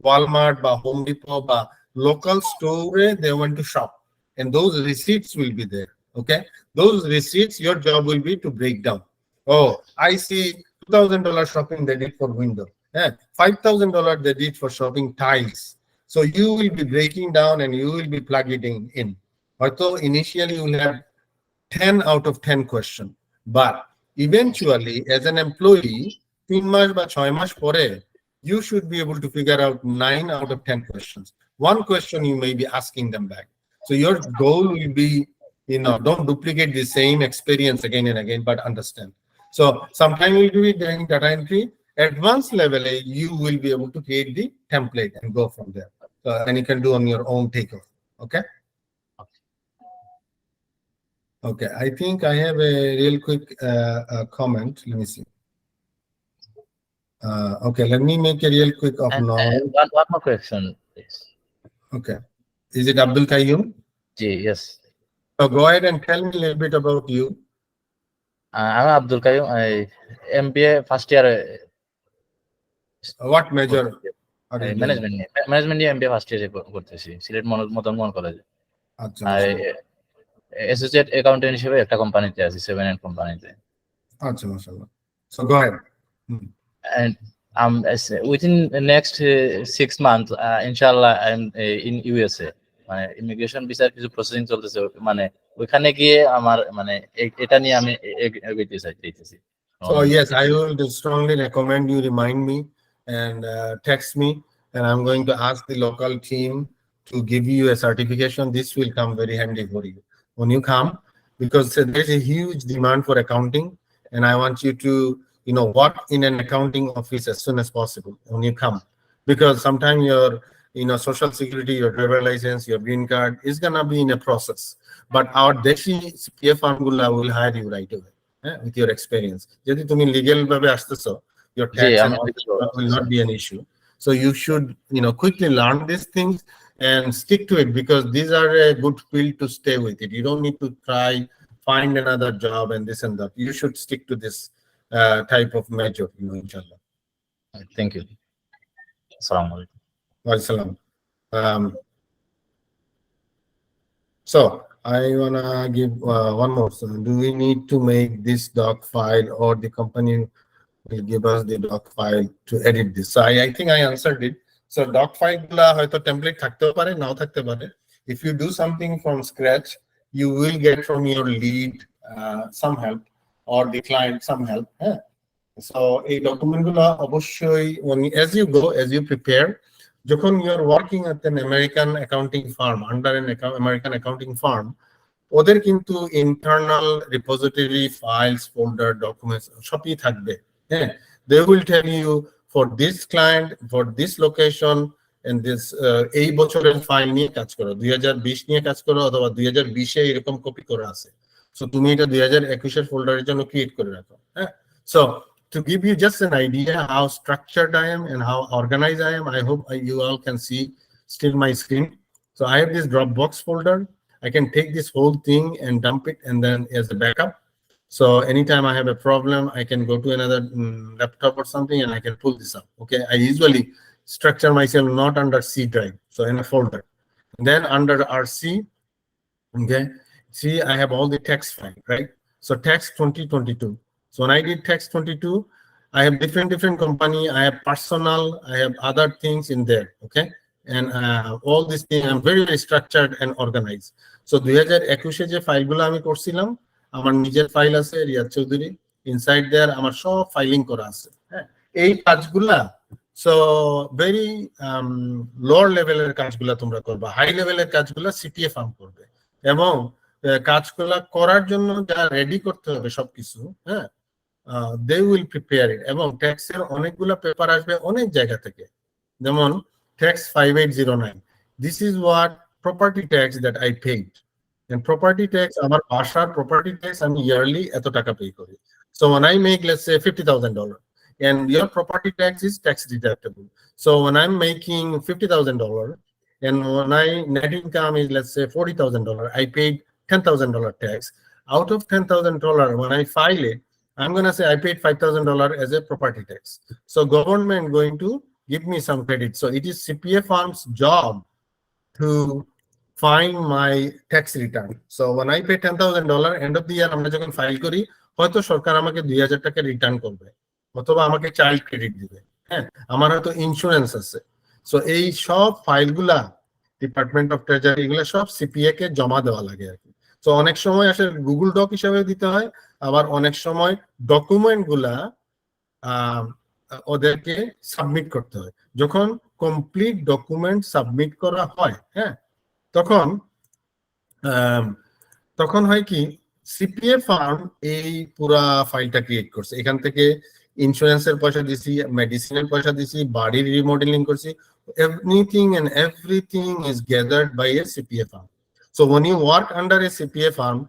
Walmart বা Home Depot বা local store they want to shop, and those receipts will be there, okay? Those receipts, your job will be to break down. Oh, I see $2,000 shopping they did for window. Yeah, $5,000 they did for shopping tiles. So you will be breaking down and you will be plugging in. Although initially you will have 10 out of 10 question, but eventually as an employee, 3 মাস বা 6 মাস পরে, you should be able to figure out 9 out of 10 questions. One question you may be asking them back. So your goal will be, don't duplicate the same experience again and again, but understand. So sometime you'll do it during data entry. Advanced level, you will be able to create the template and go from there. And you can do on your own takeoff. Okay. Okay. I think I have a real quick comment. Let me see. Okay. Let me make a real quick of And now. one more question, please. Okay. Is it Abdul Qayyum? Yes. So go ahead and tell me a little bit about you. I'm Abdul Qayyum. MBA first year. What major? are you doing? Management নিয়ে MBA first ইয়ারে করতেছি সিলেট মদন মোহন কলেজে। আচ্ছা, আর associate accountant হিসেবে একটা কোম্পানিতে আছি, 7N কোম্পানিতে। আচ্ছা, মাশাআল্লাহ. So go ahead. And within the next 6 months, inshallah, I'm in USA. মানে ইমিগ্রেশন ভিসার কিছু প্রসেসিং চলতেছে, মানে ওইখানে গিয়ে আমার মানে এটা নিয়ে আমি এগোতে চাইতেছি। So yes, I will strongly recommend you remind me and text me, and I'm going to ask the local team to give you a certification. This will come very handy for you when you come, because there's a huge demand for accounting, and I want you to work in an accounting office as soon as possible when you come, because sometimes your social security, your driver license, your green card is gonna be in a process, but our Deshi CPF firm will hire you right away with your experience. যদি তুমি legal ভাবে আসতেছো, your tax and all will not be an issue. So you should quickly learn these things and stick to it, because these are a good field to stay with it. You don't need to try find another job and this and that. You should stick to this type of major, inshallah. Thank you. Assalamu alaikum. Wassalam. So I wanna give one more. So do we need to make this doc file, or the company will give us the doc file to edit this? So I think I answered it. So doc file গুলা হয়তো template থাকতেও পারে নাও থাকতে পারে. If you do something from scratch, you will get from your lead some help or the client some help. So এই document গুলা অবশ্যই as you go, as you prepare, যখন you are working at an American accounting firm, under an American accounting firm, ওদের কিন্তু internal repository, files, folder, documents সবই থাকবে. They will tell you for this client, for this location, and this এই বছরের file নিয়ে কাজ করো, 2020 নিয়ে কাজ করো অথবা 2020 এ এরকম কপি করা আছে, সো তুমি এটা 2021 এর ফোল্ডারের জন্য ক্রিয়েট করে রাখো. So to give you just an idea how structured I am and how organized I am, I hope you all can see still my screen. So I have this Dropbox folder. I can take this whole thing and dump it and then as a backup. So anytime I have a problem, I can go to another laptop or something and I can pull this up. Okay, I usually structure myself not under C drive, so in a folder. And then under RC, okay, see I have all the text file, right? So text 2022. So when I did text 22, I have different company, I have personal, I have other things in there, okay? And all these things, I'm very structured and organized. So 2021 যে ফাইলগুলো আমি করছিলাম, আমার নিজের file আছে Riyad Chowdhury, inside দেয়ার আমার সব filing করা আছে. এই কাজগুলা সো ভেরি লোয়ার লেভেলের কাজগুলা তোমরা করবা, হাই লেভেলের কাজগুলা সিপিএ ফার্ম করবে, এবং কাজগুলা করার জন্য যা রেডি করতে হবে সবকিছু, দে উইল প্রিপেয়ার ইট. এবং ট্যাক্সের অনেকগুলা পেপার আসবে অনেক জায়গা থেকে, যেমন tax 5809. This is what property tax that I paid. And property tax, আমার বাসার property tax আমি yearly এত টাকা pay করি. So when I make, let's say $50,000, and your property tax is tax deductible. So when I'm making $50,000, and when I net income is, let's say $40,000, I paid $10,000 tax. Out of $10,000, when I file it, I'm gonna say I paid $5,000 as a property tax. So government going to give me some credit. So it is CPA firm's job to find my tax return. So when I pay $10,000, end of the year আমরা যখন file করি, হয়তো সরকার আমাকে 2000 টাকা return করবে, অথবা আমাকে child credit দিবে, আমার হয়তো ইন্স্যুরেন্স আছে. সো এই সব ফাইলগুলা ডিপার্টমেন্ট অফ ট্রেজারি এগুলা সব সিপিএ কে জমা দেওয়া লাগে আর কি. সো অনেক সময় আসলে গুগল ডক হিসাবে দিতে হয়, আবার অনেক সময় ডকুমেন্ট গুলা ওদেরকে সাবমিট করতে হয়. যখন কমপ্লিট ডকুমেন্ট সাবমিট করা হয়, তখন হয় কি, সিপিএ ফার্ম এই পুরা ফাইলটা ক্রিয়েট করছে, এখান থেকে ইন্স্যুরেন্সের পয়সা দিছি, মেডিসিনের পয়সা দিছি, বাড়ির রিমডেলিং করছি, everything and everything is gathered by a CPA firm. So when you work under a CPA firm,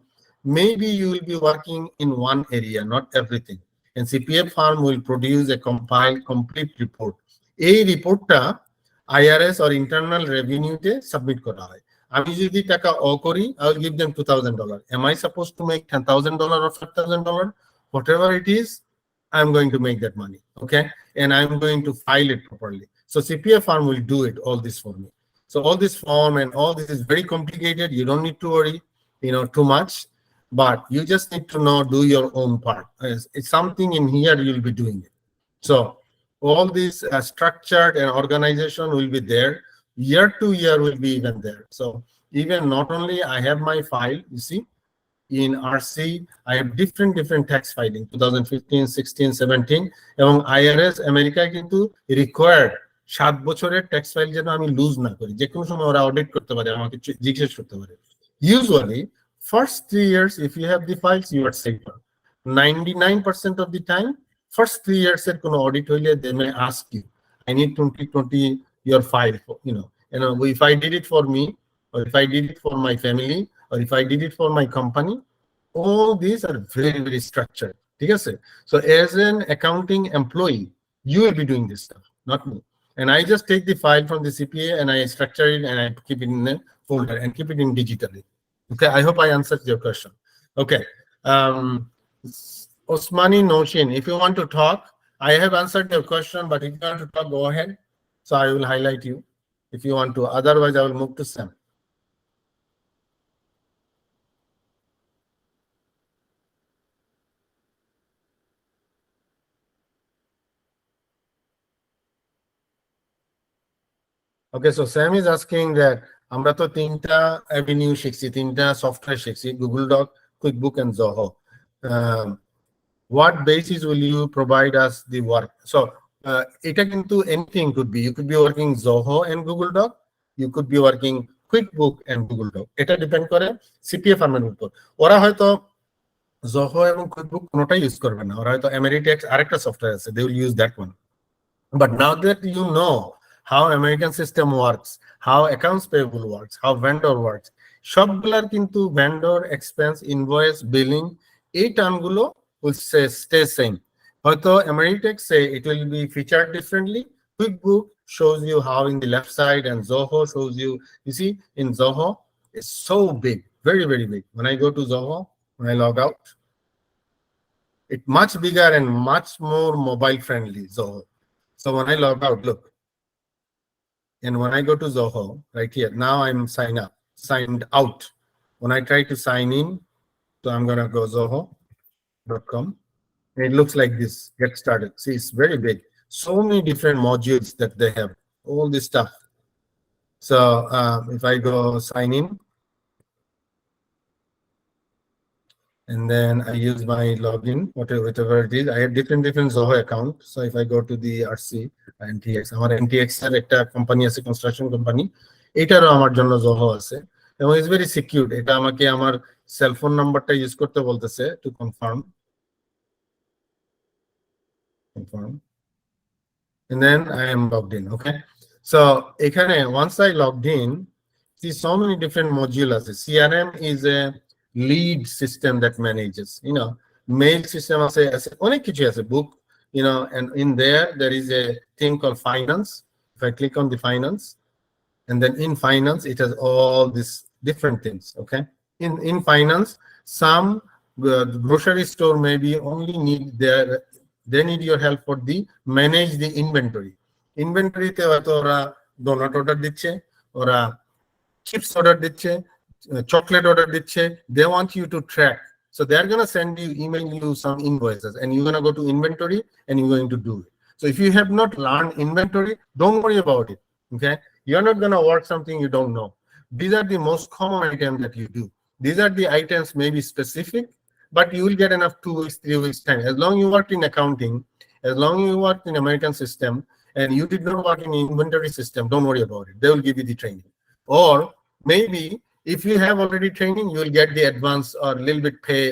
maybe you will be working in one area, not everything, and CPA firm will produce a compiled complete report. এই রিপোর্টটা IRS or internal revenue তে submit করা হয়. আমি যদি টাকা করি, I will give them $2,000. Am I supposed to make $10,000 or $5,000? Whatever it is, I'm going to make that money, okay? And I'm going to file it properly. So CPA firm will do it, all this for me. So all this form and all this is very complicated. You don't need to worry, too much, but you just need to do your own part. It's something in here, you'll be doing it. So all this structured and organization will be there. Year to year will be even there. So even not only I have my file, you see, in RC, I have different tax filing, 2015, 16, 17, এবং IRS America কিন্তু required 7 বছরের tax file যেন আমি loose না করি, যে কোনো সময় ওরা অডিট করতে পারে, আমাকে জিজ্ঞেস করতে পারে. Usually, first 3 years, if you have the files, you are safer. 99% of the time, first 3 years এর কোনো অডিট হইলে they may ask you, I need 2020 your file, if I did it for me, or if I did it for my family, or if I did it for my company, all these are very structured. So as an accounting employee, you will be doing this stuff, not me. And I just take the file from the CPA and I structure it and I keep it in a folder and keep it in digitally. Okay, I hope I answered your question. Okay, Osmani Noshin, if you want to talk, I have answered your question, but if you want to talk, go ahead. So I will highlight you if you want to. Otherwise, I will move to Sam. Okay, so Sam is asking that আমরা তো তিনটা avenue শিখছি, তিনটা software শিখছি, Google doc, QuickBook and Zoho. What basis will you provide us the work? So এটা কিন্তু anything could be. You could be working Zoho and Google Doc. You could be working QuickBook and Google Doc. এটা depend করে CPA ফার্মের উপর। ওরা হয়তো Zoho এবং QuickBook কোনোটাই ইউজ করবে না, ওরা হয়তো Ameritex আরেকটা সফটওয়্যার আছে, they will use that one. But now that you know how American system works, how accounts payable works, how vendor works, সবগুলার কিন্তু vendor expense invoice billing এই টার্মগুলো will stay same. Although Ameritex say it will be featured differently, QuickBook shows you how in the left side, and Zoho shows you. You see, in Zoho, it's so big, very, very big. When I go to Zoho, when I log out, it's much bigger and much more mobile friendly, Zoho. So when I log out, look. And when I go to Zoho, right here, now I'm signed out. When I try to sign in, so I'm gonna go Zoho.com. It looks like this. Get started. See, it's very big. So many different modules that they have. All this stuff. So if I go sign in, and then I use my login, whatever it is. I have different Zoho account. So if I go to the RC NTX, our NTX এর একটা company আছে, construction company, এটারও আমার জন্য Zoho আছে এবং it's very secure. এটা আমাকে আমার সেলফোন নাম্বারটা ইউজ করতে বলতেছে to confirm, and then I am logged in. Okay, so এখানে once I logged in, see so many different modules. CRM is a lead system that manages, mail system আছে অনেক কিছু আছে, book, and in there is a thing called finance. If I click on the finance, and then in finance it has all these different things. Okay, in finance, some grocery store maybe only they need your help for the manage the inventory. Inventory তে হয়তো ওরা donut order দিচ্ছে, ওরা chips order দিচ্ছে, chocolate order দিচ্ছে, they want you to track. So they're going to email you some invoices, and you're going to go to inventory and you're going to do it. So if you have not learned inventory, don't worry about it. Okay, you're not going to work something you don't know. These are the most common items that you do. These are the items maybe specific, but you will get enough 2 weeks, 3 weeks time. As long you worked in accounting, as long you worked in American system, and you did not work in inventory system, don't worry about it. They will give you the training. Or maybe if you have already training, you will get the advance or a little bit pay,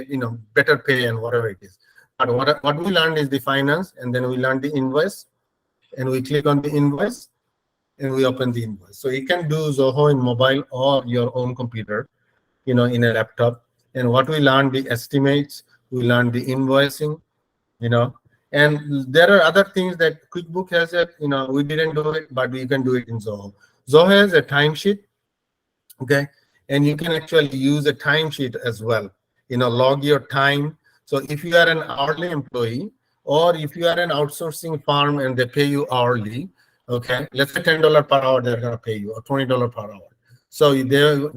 better pay and whatever it is. But what we learned is the finance, and then we learned the invoice, and we click on the invoice, and we open the invoice. So you can do Zoho in mobile or your own computer, in a laptop. And what we learned, the estimates, we learned the invoicing, and there are other things that QuickBook has it, we didn't do it, but we can do it in Zoho. Zoho has a timesheet, okay? And you can actually use a timesheet as well, log your time. So if you are an hourly employee, or if you are an outsourcing firm and they pay you hourly, okay, let's say $10 per hour they're going to pay you, or $20 per hour. So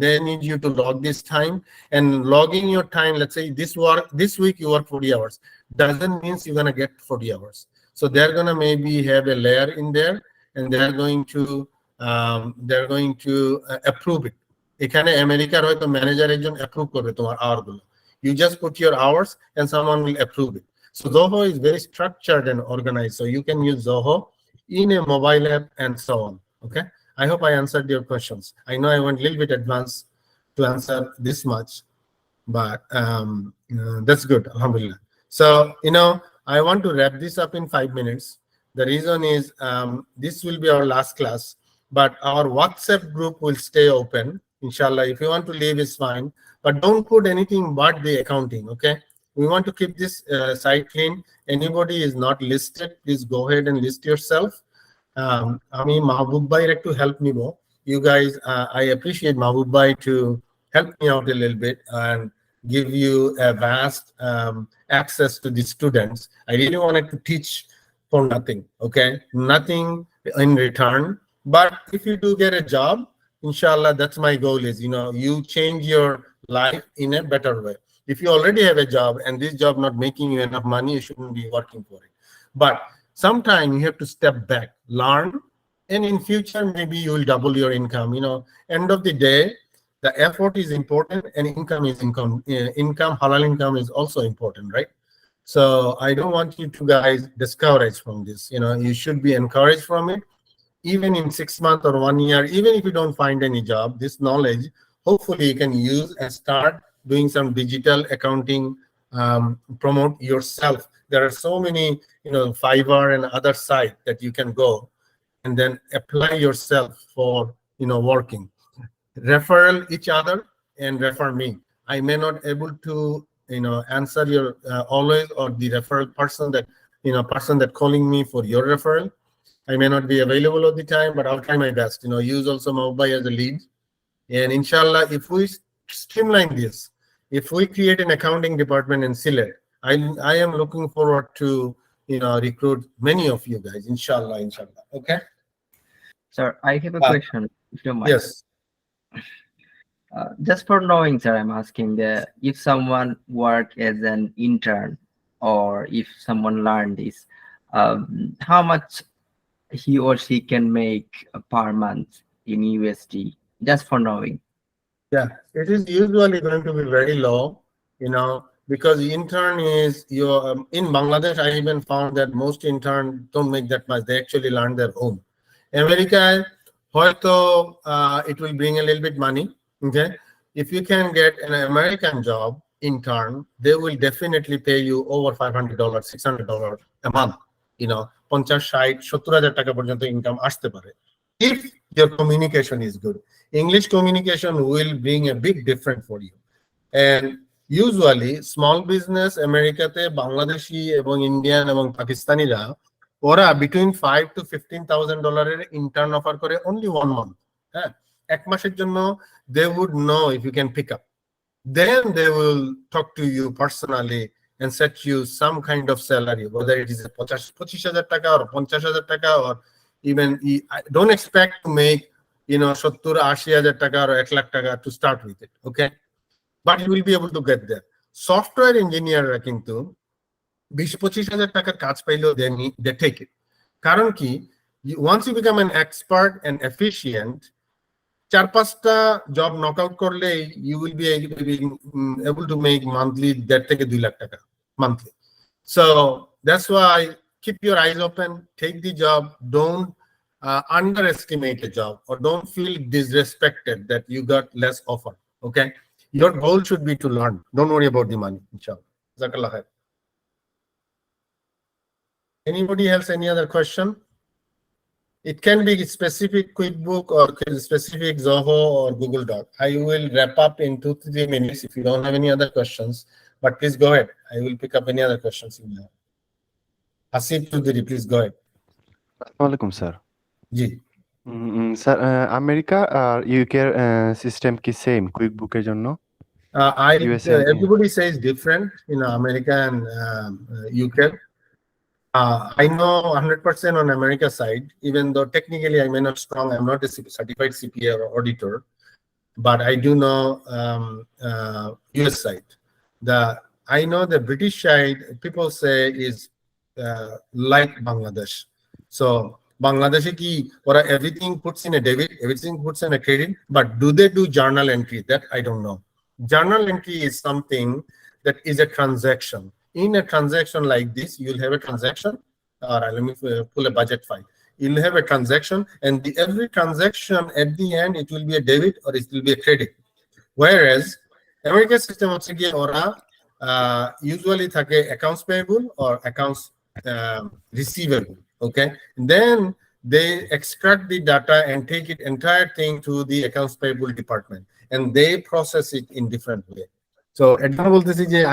they need you to log this time, and logging your time, let's say this week you work 40 hours, doesn't mean you're going to get 40 hours. So they're going to maybe have a layer in there, and they're going to approve it. এখানে আমেরিকার হয়তো manager একজন approve করবে তোমার আওয়ারগুলো, you just put your hours and someone will approve it. So Zoho is very structured and organized, so you can use Zoho in a mobile app and so on. Okay, I hope I answered your questions. I know I went a little bit advanced to answer this much, but that's good, alhamdulillah. So I want to wrap this up in 5 minutes. The reason is this will be our last class, but our WhatsApp group will stay open. Inshallah, if you want to leave, it's fine, but don't put anything but the accounting. Okay, we want to keep this site clean. Anybody is not listed, please go ahead and list yourself. আমি মাহবুব ভাইয়ের একটু help নিব. You guys, I appreciate Mahbub Bhai to help me out a little bit and give you a vast access to the students. I really wanted to teach for nothing. Okay, nothing in return. But if you do get a job, inshallah, that's my goal is, you change your life in a better way. If you already have a job and this job not making you enough money, you shouldn't be working for it. But sometimes you have to step back, learn, And in future, maybe you will double your income. End of the day, the effort is important and income is income. Income, halal income is also important, right? So I don't want you to guys discourage from this. You should be encouraged from it. Even in 6 months or 1 year, even if you don't find any job, this knowledge, hopefully you can use and start doing some digital accounting, promote yourself. There are so many, Fiverr and other sites that you can go and then apply yourself for, working. Referral each other and refer me. I may not able to, answer your always, or the referral person that calling me for your referral. I may not be available all the time, but I'll try my best. Use also Mobile as a lead. And inshallah, if we streamline this, if we create an accounting department in Sylhet, I am looking forward to, recruit many of you guys. Inshallah. Okay. Sir, I have a question, if you don't mind. Yes. Just for knowing, sir, I'm asking that if someone work as an intern, or if someone learn this, how much he or she can make per month in USD, just for knowing. Yeah, it is usually going to be very low, because the intern is in Bangladesh. I even found that most interns don't make that much. They actually learn their own. America, it will bring a little bit money. Okay, if you can get an American job intern, they will definitely pay you over $500, $600 a month. 50, 60, 70,000 টাকা পর্যন্ত income আসতে পারে if your communication is good. English communication will bring a big difference for you. And usually small business আমেরিকাতে বাংলাদেশি এবং Indian এবং পাকিস্তানিরা ওরা between $5,000 to $15,000 intern offer করে only 1 month. হ্যাঁ, 1 মাসের জন্য they would know if you can pick up. Then they will talk to you personally and set you some kind of salary, whether it is a 25,000 টাকা or 50,000 টাকা, or even don't expect to make 70,000-80,000 টাকা or 1 lakh টাকা to start with it. Okay, but you will be able to get there. Software engineer ra kintu 20-25,000 টাকার কাজ পাইলেও they take it. কারণ কি, once you become an expert and efficient, 4-5টা job knockout করলে you will be able to make monthly 1.5 থেকে 2 lakh টাকা monthly. So that's why keep your eyes open, take the job, don't underestimate a job, or don't feel disrespected that you got less offer. Okay, your goal should be to learn. Don't worry about the money. Inshallah. Jazakallah khair. Anybody else, any other question? It can be specific QuickBook or specific Zoho or Google Doc. I will wrap up in 2-3 minutes if you don't have any other questions, but please go ahead. I will pick up any other questions you may have. Asif Choudhury, please go ahead. Assalamualaikum, sir. Ji. Sir, America R UK system কি same QuickBook এর জন্য? Everybody says different, America and UK. I know 100% on America side, even though technically I may not strong. I'm not a certified CPA or auditor, but I do know US side. I know the British side, people say is like Bangladesh. So Bangladesh ki or everything puts in a debit, everything puts in a credit, but do they do journal entry? That I don't know. Journal entry is something that is a transaction. In a transaction like this, you'll have a transaction, or let me pull a budget file. You'll have a transaction, and every transaction at the end, it will be a debit or it will be a credit. Whereas American system usually thake accounts payable or accounts receivable. Okay, then they extract the data and take it entire thing to the accounts payable department, and they process it in different way. So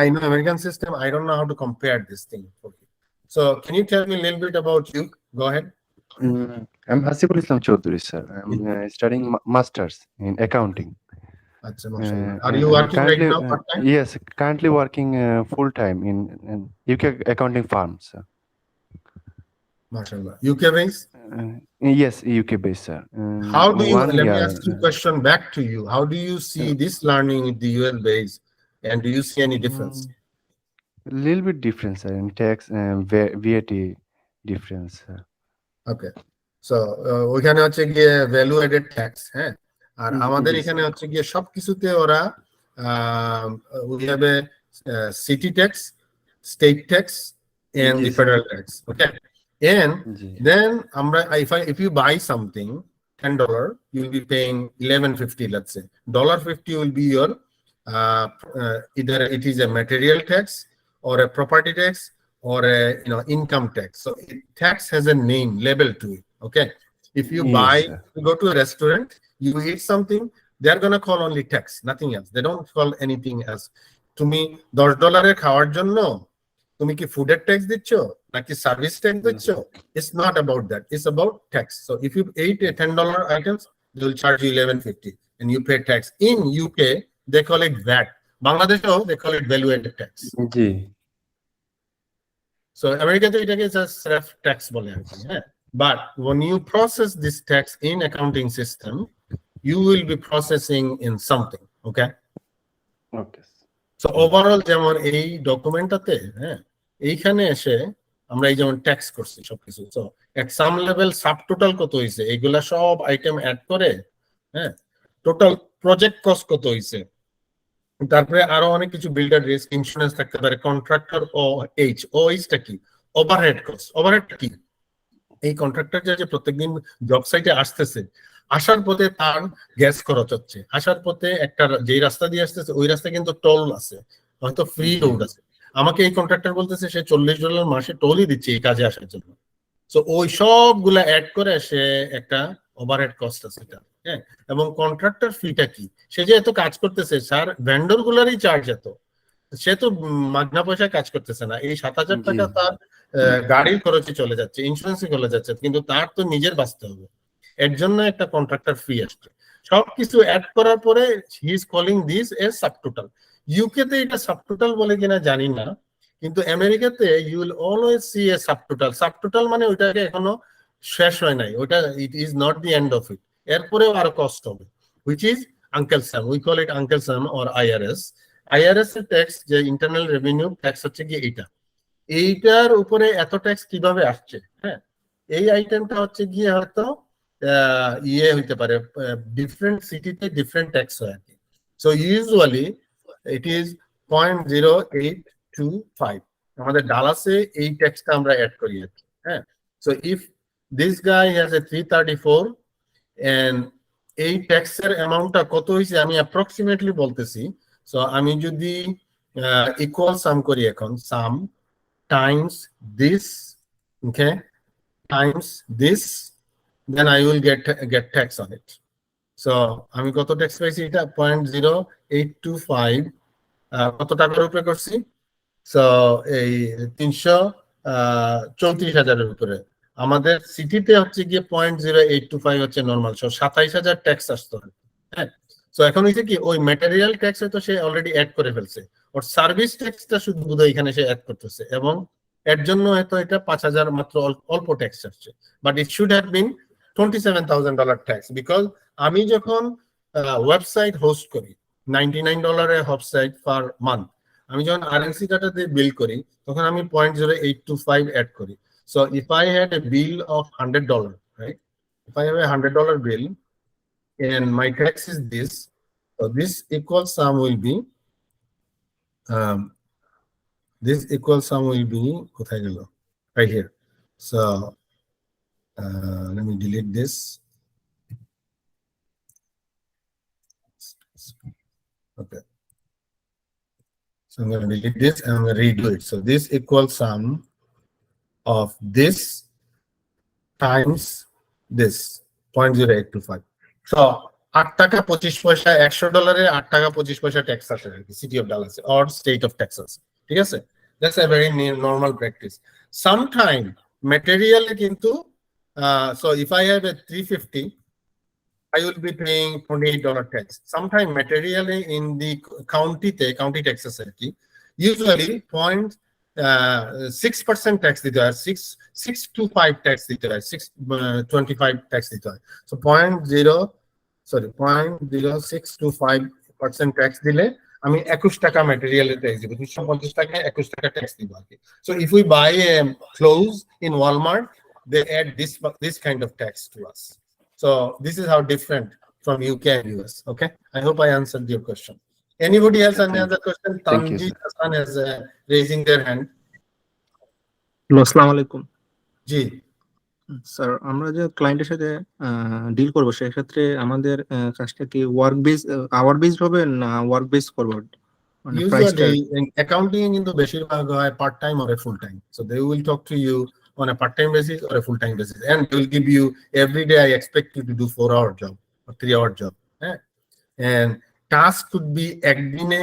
I know American system. I don't know how to compare this thing for you. So can you tell me a little bit about you? Go ahead. I'm Hasibul Islam Choudhury, sir. I'm studying masters in accounting. Are you working right now part-time? Yes, currently working full-time in UK accounting firm, sir. MashaAllah. UK based? Yes, UK based, sir. How do you, let me ask you a question back to you. How do you see this learning in the US based? And do you see any difference? A little bit difference, sir, in tax and VAT difference, sir. Okay. So ওইখানে হচ্ছে গিয়ে value aided tax, হ্যাঁ। আর জি, আমাদের জি, এখানে হচ্ছে গিয়ে সবকিছুতে ওরা we have a city tax, state tax, and G, the sir. federal tax. Okay, and G, then if you buy something $10, you'll be paying 11.50. Let's say $1.50 will be your either it is a material tax or a property tax or a income tax. So tax has a name label to it. Okay, if you Yes, buy, sir. you go to a restaurant, you eat something, they're gonna call only tax, nothing else. They don't call anything else. তুমি $10 খাওয়ার জন্য তুমি কি ফুডের tax দিচ্ছ নাকি service tax দিচ্ছ? It's not about that. It's about tax. So if you ate a $10 items, they will charge you 11.50 and you pay tax. In UK, they call it VAT. Bangladesh, they call it value added tax. G, So America এটাকে just self tax বলে আর কি, হ্যাঁ। But when you process this tax in accounting system, you will be processing in something. Okay. Okay. So overall যেমন এই ডকুমেন্টটাতে, হ্যাঁ, এইখানে এসে আমরা এই যেমন ট্যাক্স করছি সবকিছু, সো এট সাম লেভেল সাব টোটাল কত হয়েছে এইগুলা সব আইটেম অ্যাড করে, হ্যাঁ, টোটাল প্রজেক্ট কস্ট কত হয়েছে, তারপরে আরো অনেক কিছু বিল্ডার রিস্ক, ইন্স্যুরেন্স থাকতে পারে, কন্ট্রাক্টর ও এইচটা কি, ওভারহেড কস্ট, ওভারহেড কি, এই কন্ট্রাক্টর যে প্রত্যেকদিন জব সাইটে আসতেছে, আসার পথে তার গ্যাস খরচ হচ্ছে, আসার পথে একটা যেই রাস্তা দিয়ে আসতেছে ওই রাস্তায় কিন্তু টোল আছে, হয়তো ফ্রি রোড আছে, আমাকে এই কন্ট্রাক্টর বলতেছে সে $40 মাসে টোলই দিচ্ছে এই কাজে আসার জন্য। সো ওই সবগুলা অ্যাড করে সে একটা ওভারহেড কস্ট আছে এটা, হ্যাঁ। এবং কন্ট্রাক্টর ফিটা কি, সে যে এত কাজ করতেছে, স্যার ভেন্ডর গুলারই চার্জ এত, সে তো মাগনা পয়সায় কাজ করতেছে না, এই 7,000 টাকা তার গাড়ির খরচে চলে যাচ্ছে, ইন্স্যুরেন্সে চলে যাচ্ছে, কিন্তু তার তো নিজের বাঁচতে হবে, এর জন্য একটা কন্ট্রাক্টর ফি আসছে। সবকিছু অ্যাড করার পরে he is calling this as subtotal. UK তে এটা সাবটোটাল বলে কিনা জানি না, কিন্তু আমেরিকাতে you will always see a subtotal. Subtotal মানে ওইটাকে এখনো শেষ হয় নাই, ওটা it is not the end of it, এরপরেও আরো কষ্ট হবে, which is uncle Sam, we call it uncle Sam or IRS. IRS এর ট্যাক্স যে ইন্টারনাল রেভিনিউ ট্যাক্স হচ্ছে কি এইটা, এইটার উপরে এত ট্যাক্স কিভাবে আসছে, হ্যাঁ, এই আইটেমটা হচ্ছে গিয়ে হয়তো ইয়ে হইতে পারে, ডিফারেন্ট সিটিতে ডিফারেন্ট ট্যাক্স হয় আর কি। সো ইউজুয়ালি ইট ইজ 0.0825, আমাদের ডালাসে এই ট্যাক্সটা আমরা অ্যাড করি আর কি, হ্যাঁ। So if this guy has a 334 and এই ট্যাক্সের অ্যামাউন্টটা কত হয়েছে আমি অ্যাপ্রক্সিমেটলি বলতেছি। সো আমি যদি ইকুয়াল সাম করি, এখন সাম times this, okay, times this, then I will get tax on it. So আমি কত ট্যাক্স পাইছি, এটা 0.0825 কত টাকার উপরে করছি, সো এই 334,000 উপরে। আমাদের সিটিতে হচ্ছে গিয়ে 0.0825 হচ্ছে নর্মাল, সো 27,000 ট্যাক্স আসতো, হ্যাঁ। সো এখন হচ্ছে কি ওই ম্যাটেরিয়াল ট্যাক্স হয়তো সে অলরেডি অ্যাড করে ফেলছে, ওর সার্ভিস ট্যাক্সটা শুধু বোধহয় এখানে সে অ্যাড করতেছে, এবং এর জন্য হয়তো এটা 5,000 মাত্র অল্প ট্যাক্স আসছে, but it should have been $27,000 tax, because আমি যখন ওয়েবসাইট হোস্ট করি $99 ওয়েবসাইট পার মান্থ, আমি যখন আরএনসি ডাটা দিয়ে বিল করি তখন আমি 0.0825 অ্যাড করি। So if I had a bill of $100, right, if I have A $100 bill and my tax is this, so this equal sum will be কোথায় গেল, right here. So let me delete this. Okay, so I'm going to delete this and I'm going to redo it. So this equal sum of this times this 0.0825. So 8 টাকা 25 পয়সা, $100 $8.25 tax আসে আর কি city of Dallas or state of Texas, ঠিক আছে। That's a very normal practice. Sometime ম্যাটেরিয়ালে কিন্তু so if I have a 350, I will be paying $28 tax. Sometimes materially in the county taxes usually 0.6% tax দিতে হয়, 625 tax দিতে হয়, 625 tax দিতে হয়। So 0.0625% tax দিলে আমি 21 টাকা ম্যাটেরিয়ালের ট্যাক্স দিব, 250 টাকায় 21 টাকা ট্যাক্স দিব আর কি। So if we buy a clothes in Walmart, they add this kind of text to us. So this is how different from UK and US. Okay, I hope I answered your question. Anybody else? Any other question? Thank you, Tanjeet sir. Hassan is raising their hand. Hello, আসসালামু আলাইকুম Ji. Sir. আমরা যে ক্লায়েন্টের সাথে deal করবো সেক্ষেত্রে আমাদের কাজটা কি ওয়ার্ক বেস আওয়ার বেসড হবে না ওয়ার্ক বেস করবো, মানে প্রাইসটা? Usually in accounting in the বেশিরভাগ হয় part time or a full time. So they will talk to you on a part time basis or a full time basis, and they will give you every day. I expect you to do 4-hour job or 3-hour job. And task could be ekdine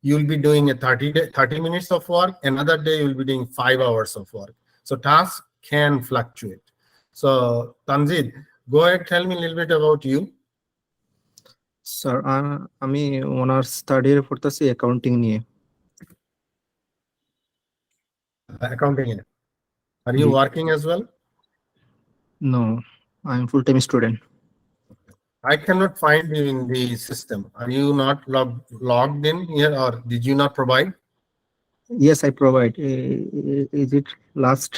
you'll be doing a 30 minutes of work. Another day you'll be doing 5 hours of work. So tasks can fluctuate. So Tanzid, go ahead, tell me a little bit about you. Sir আমি honours third ইয়ারে পড়তেছি accounting নিয়ে। Accounting. Are you Ji. working as well? No, I am full time student. I cannot find you in the system. Are you not logged in here, or did you not provide? Yes, I provide. Is it last?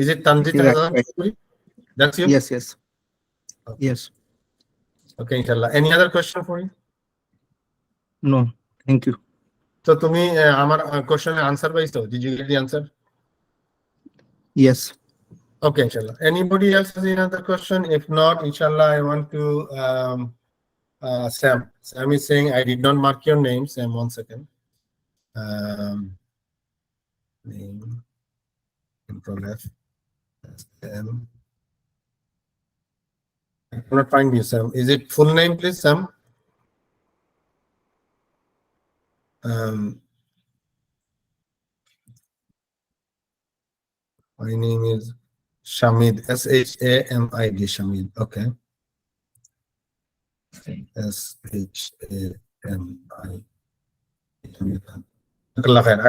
Is it Tanzit Yeah, Hazan? right. That's you? Yes yes yes. Okay, inshallah. Any other question for you? No, thank you. So to me, our question answer wise, so did you get the answer? Yes. Okay, inshallah. Anybody else has another question? If not, inshallah, I want to Sam. Sam is saying, I did not mark your name. Sam, 1 second. Name. Control F. Sam. I cannot find you, Sam. Is it full name, please, Sam? My name is Shamid, Shamid, Shamid. Okay. Shamid.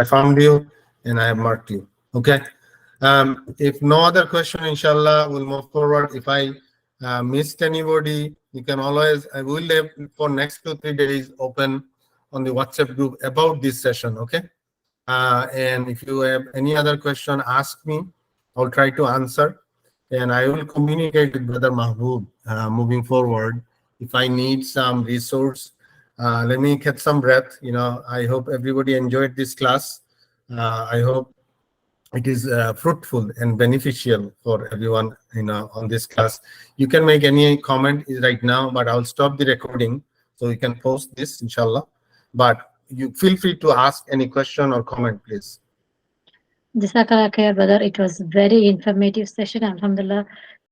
I found you and I have marked you. Okay. If no other question, inshallah, we'll move forward. If I missed anybody, you can always, I will have for next 2-3 days open on the WhatsApp group about this session. Okay. And if you have any other question, ask me. I'll try to answer, and I will communicate with Brother Mahbub moving forward. If I need some resource, let me get some breath. I hope everybody enjoyed this class. I hope it is fruitful and beneficial for everyone, on this class. You can make any comment right now, but I'll stop the recording so you can post this, inshallah. But you feel free to ask any question or comment, please. Jazakallah khair, brother. It was very informative session. Alhamdulillah.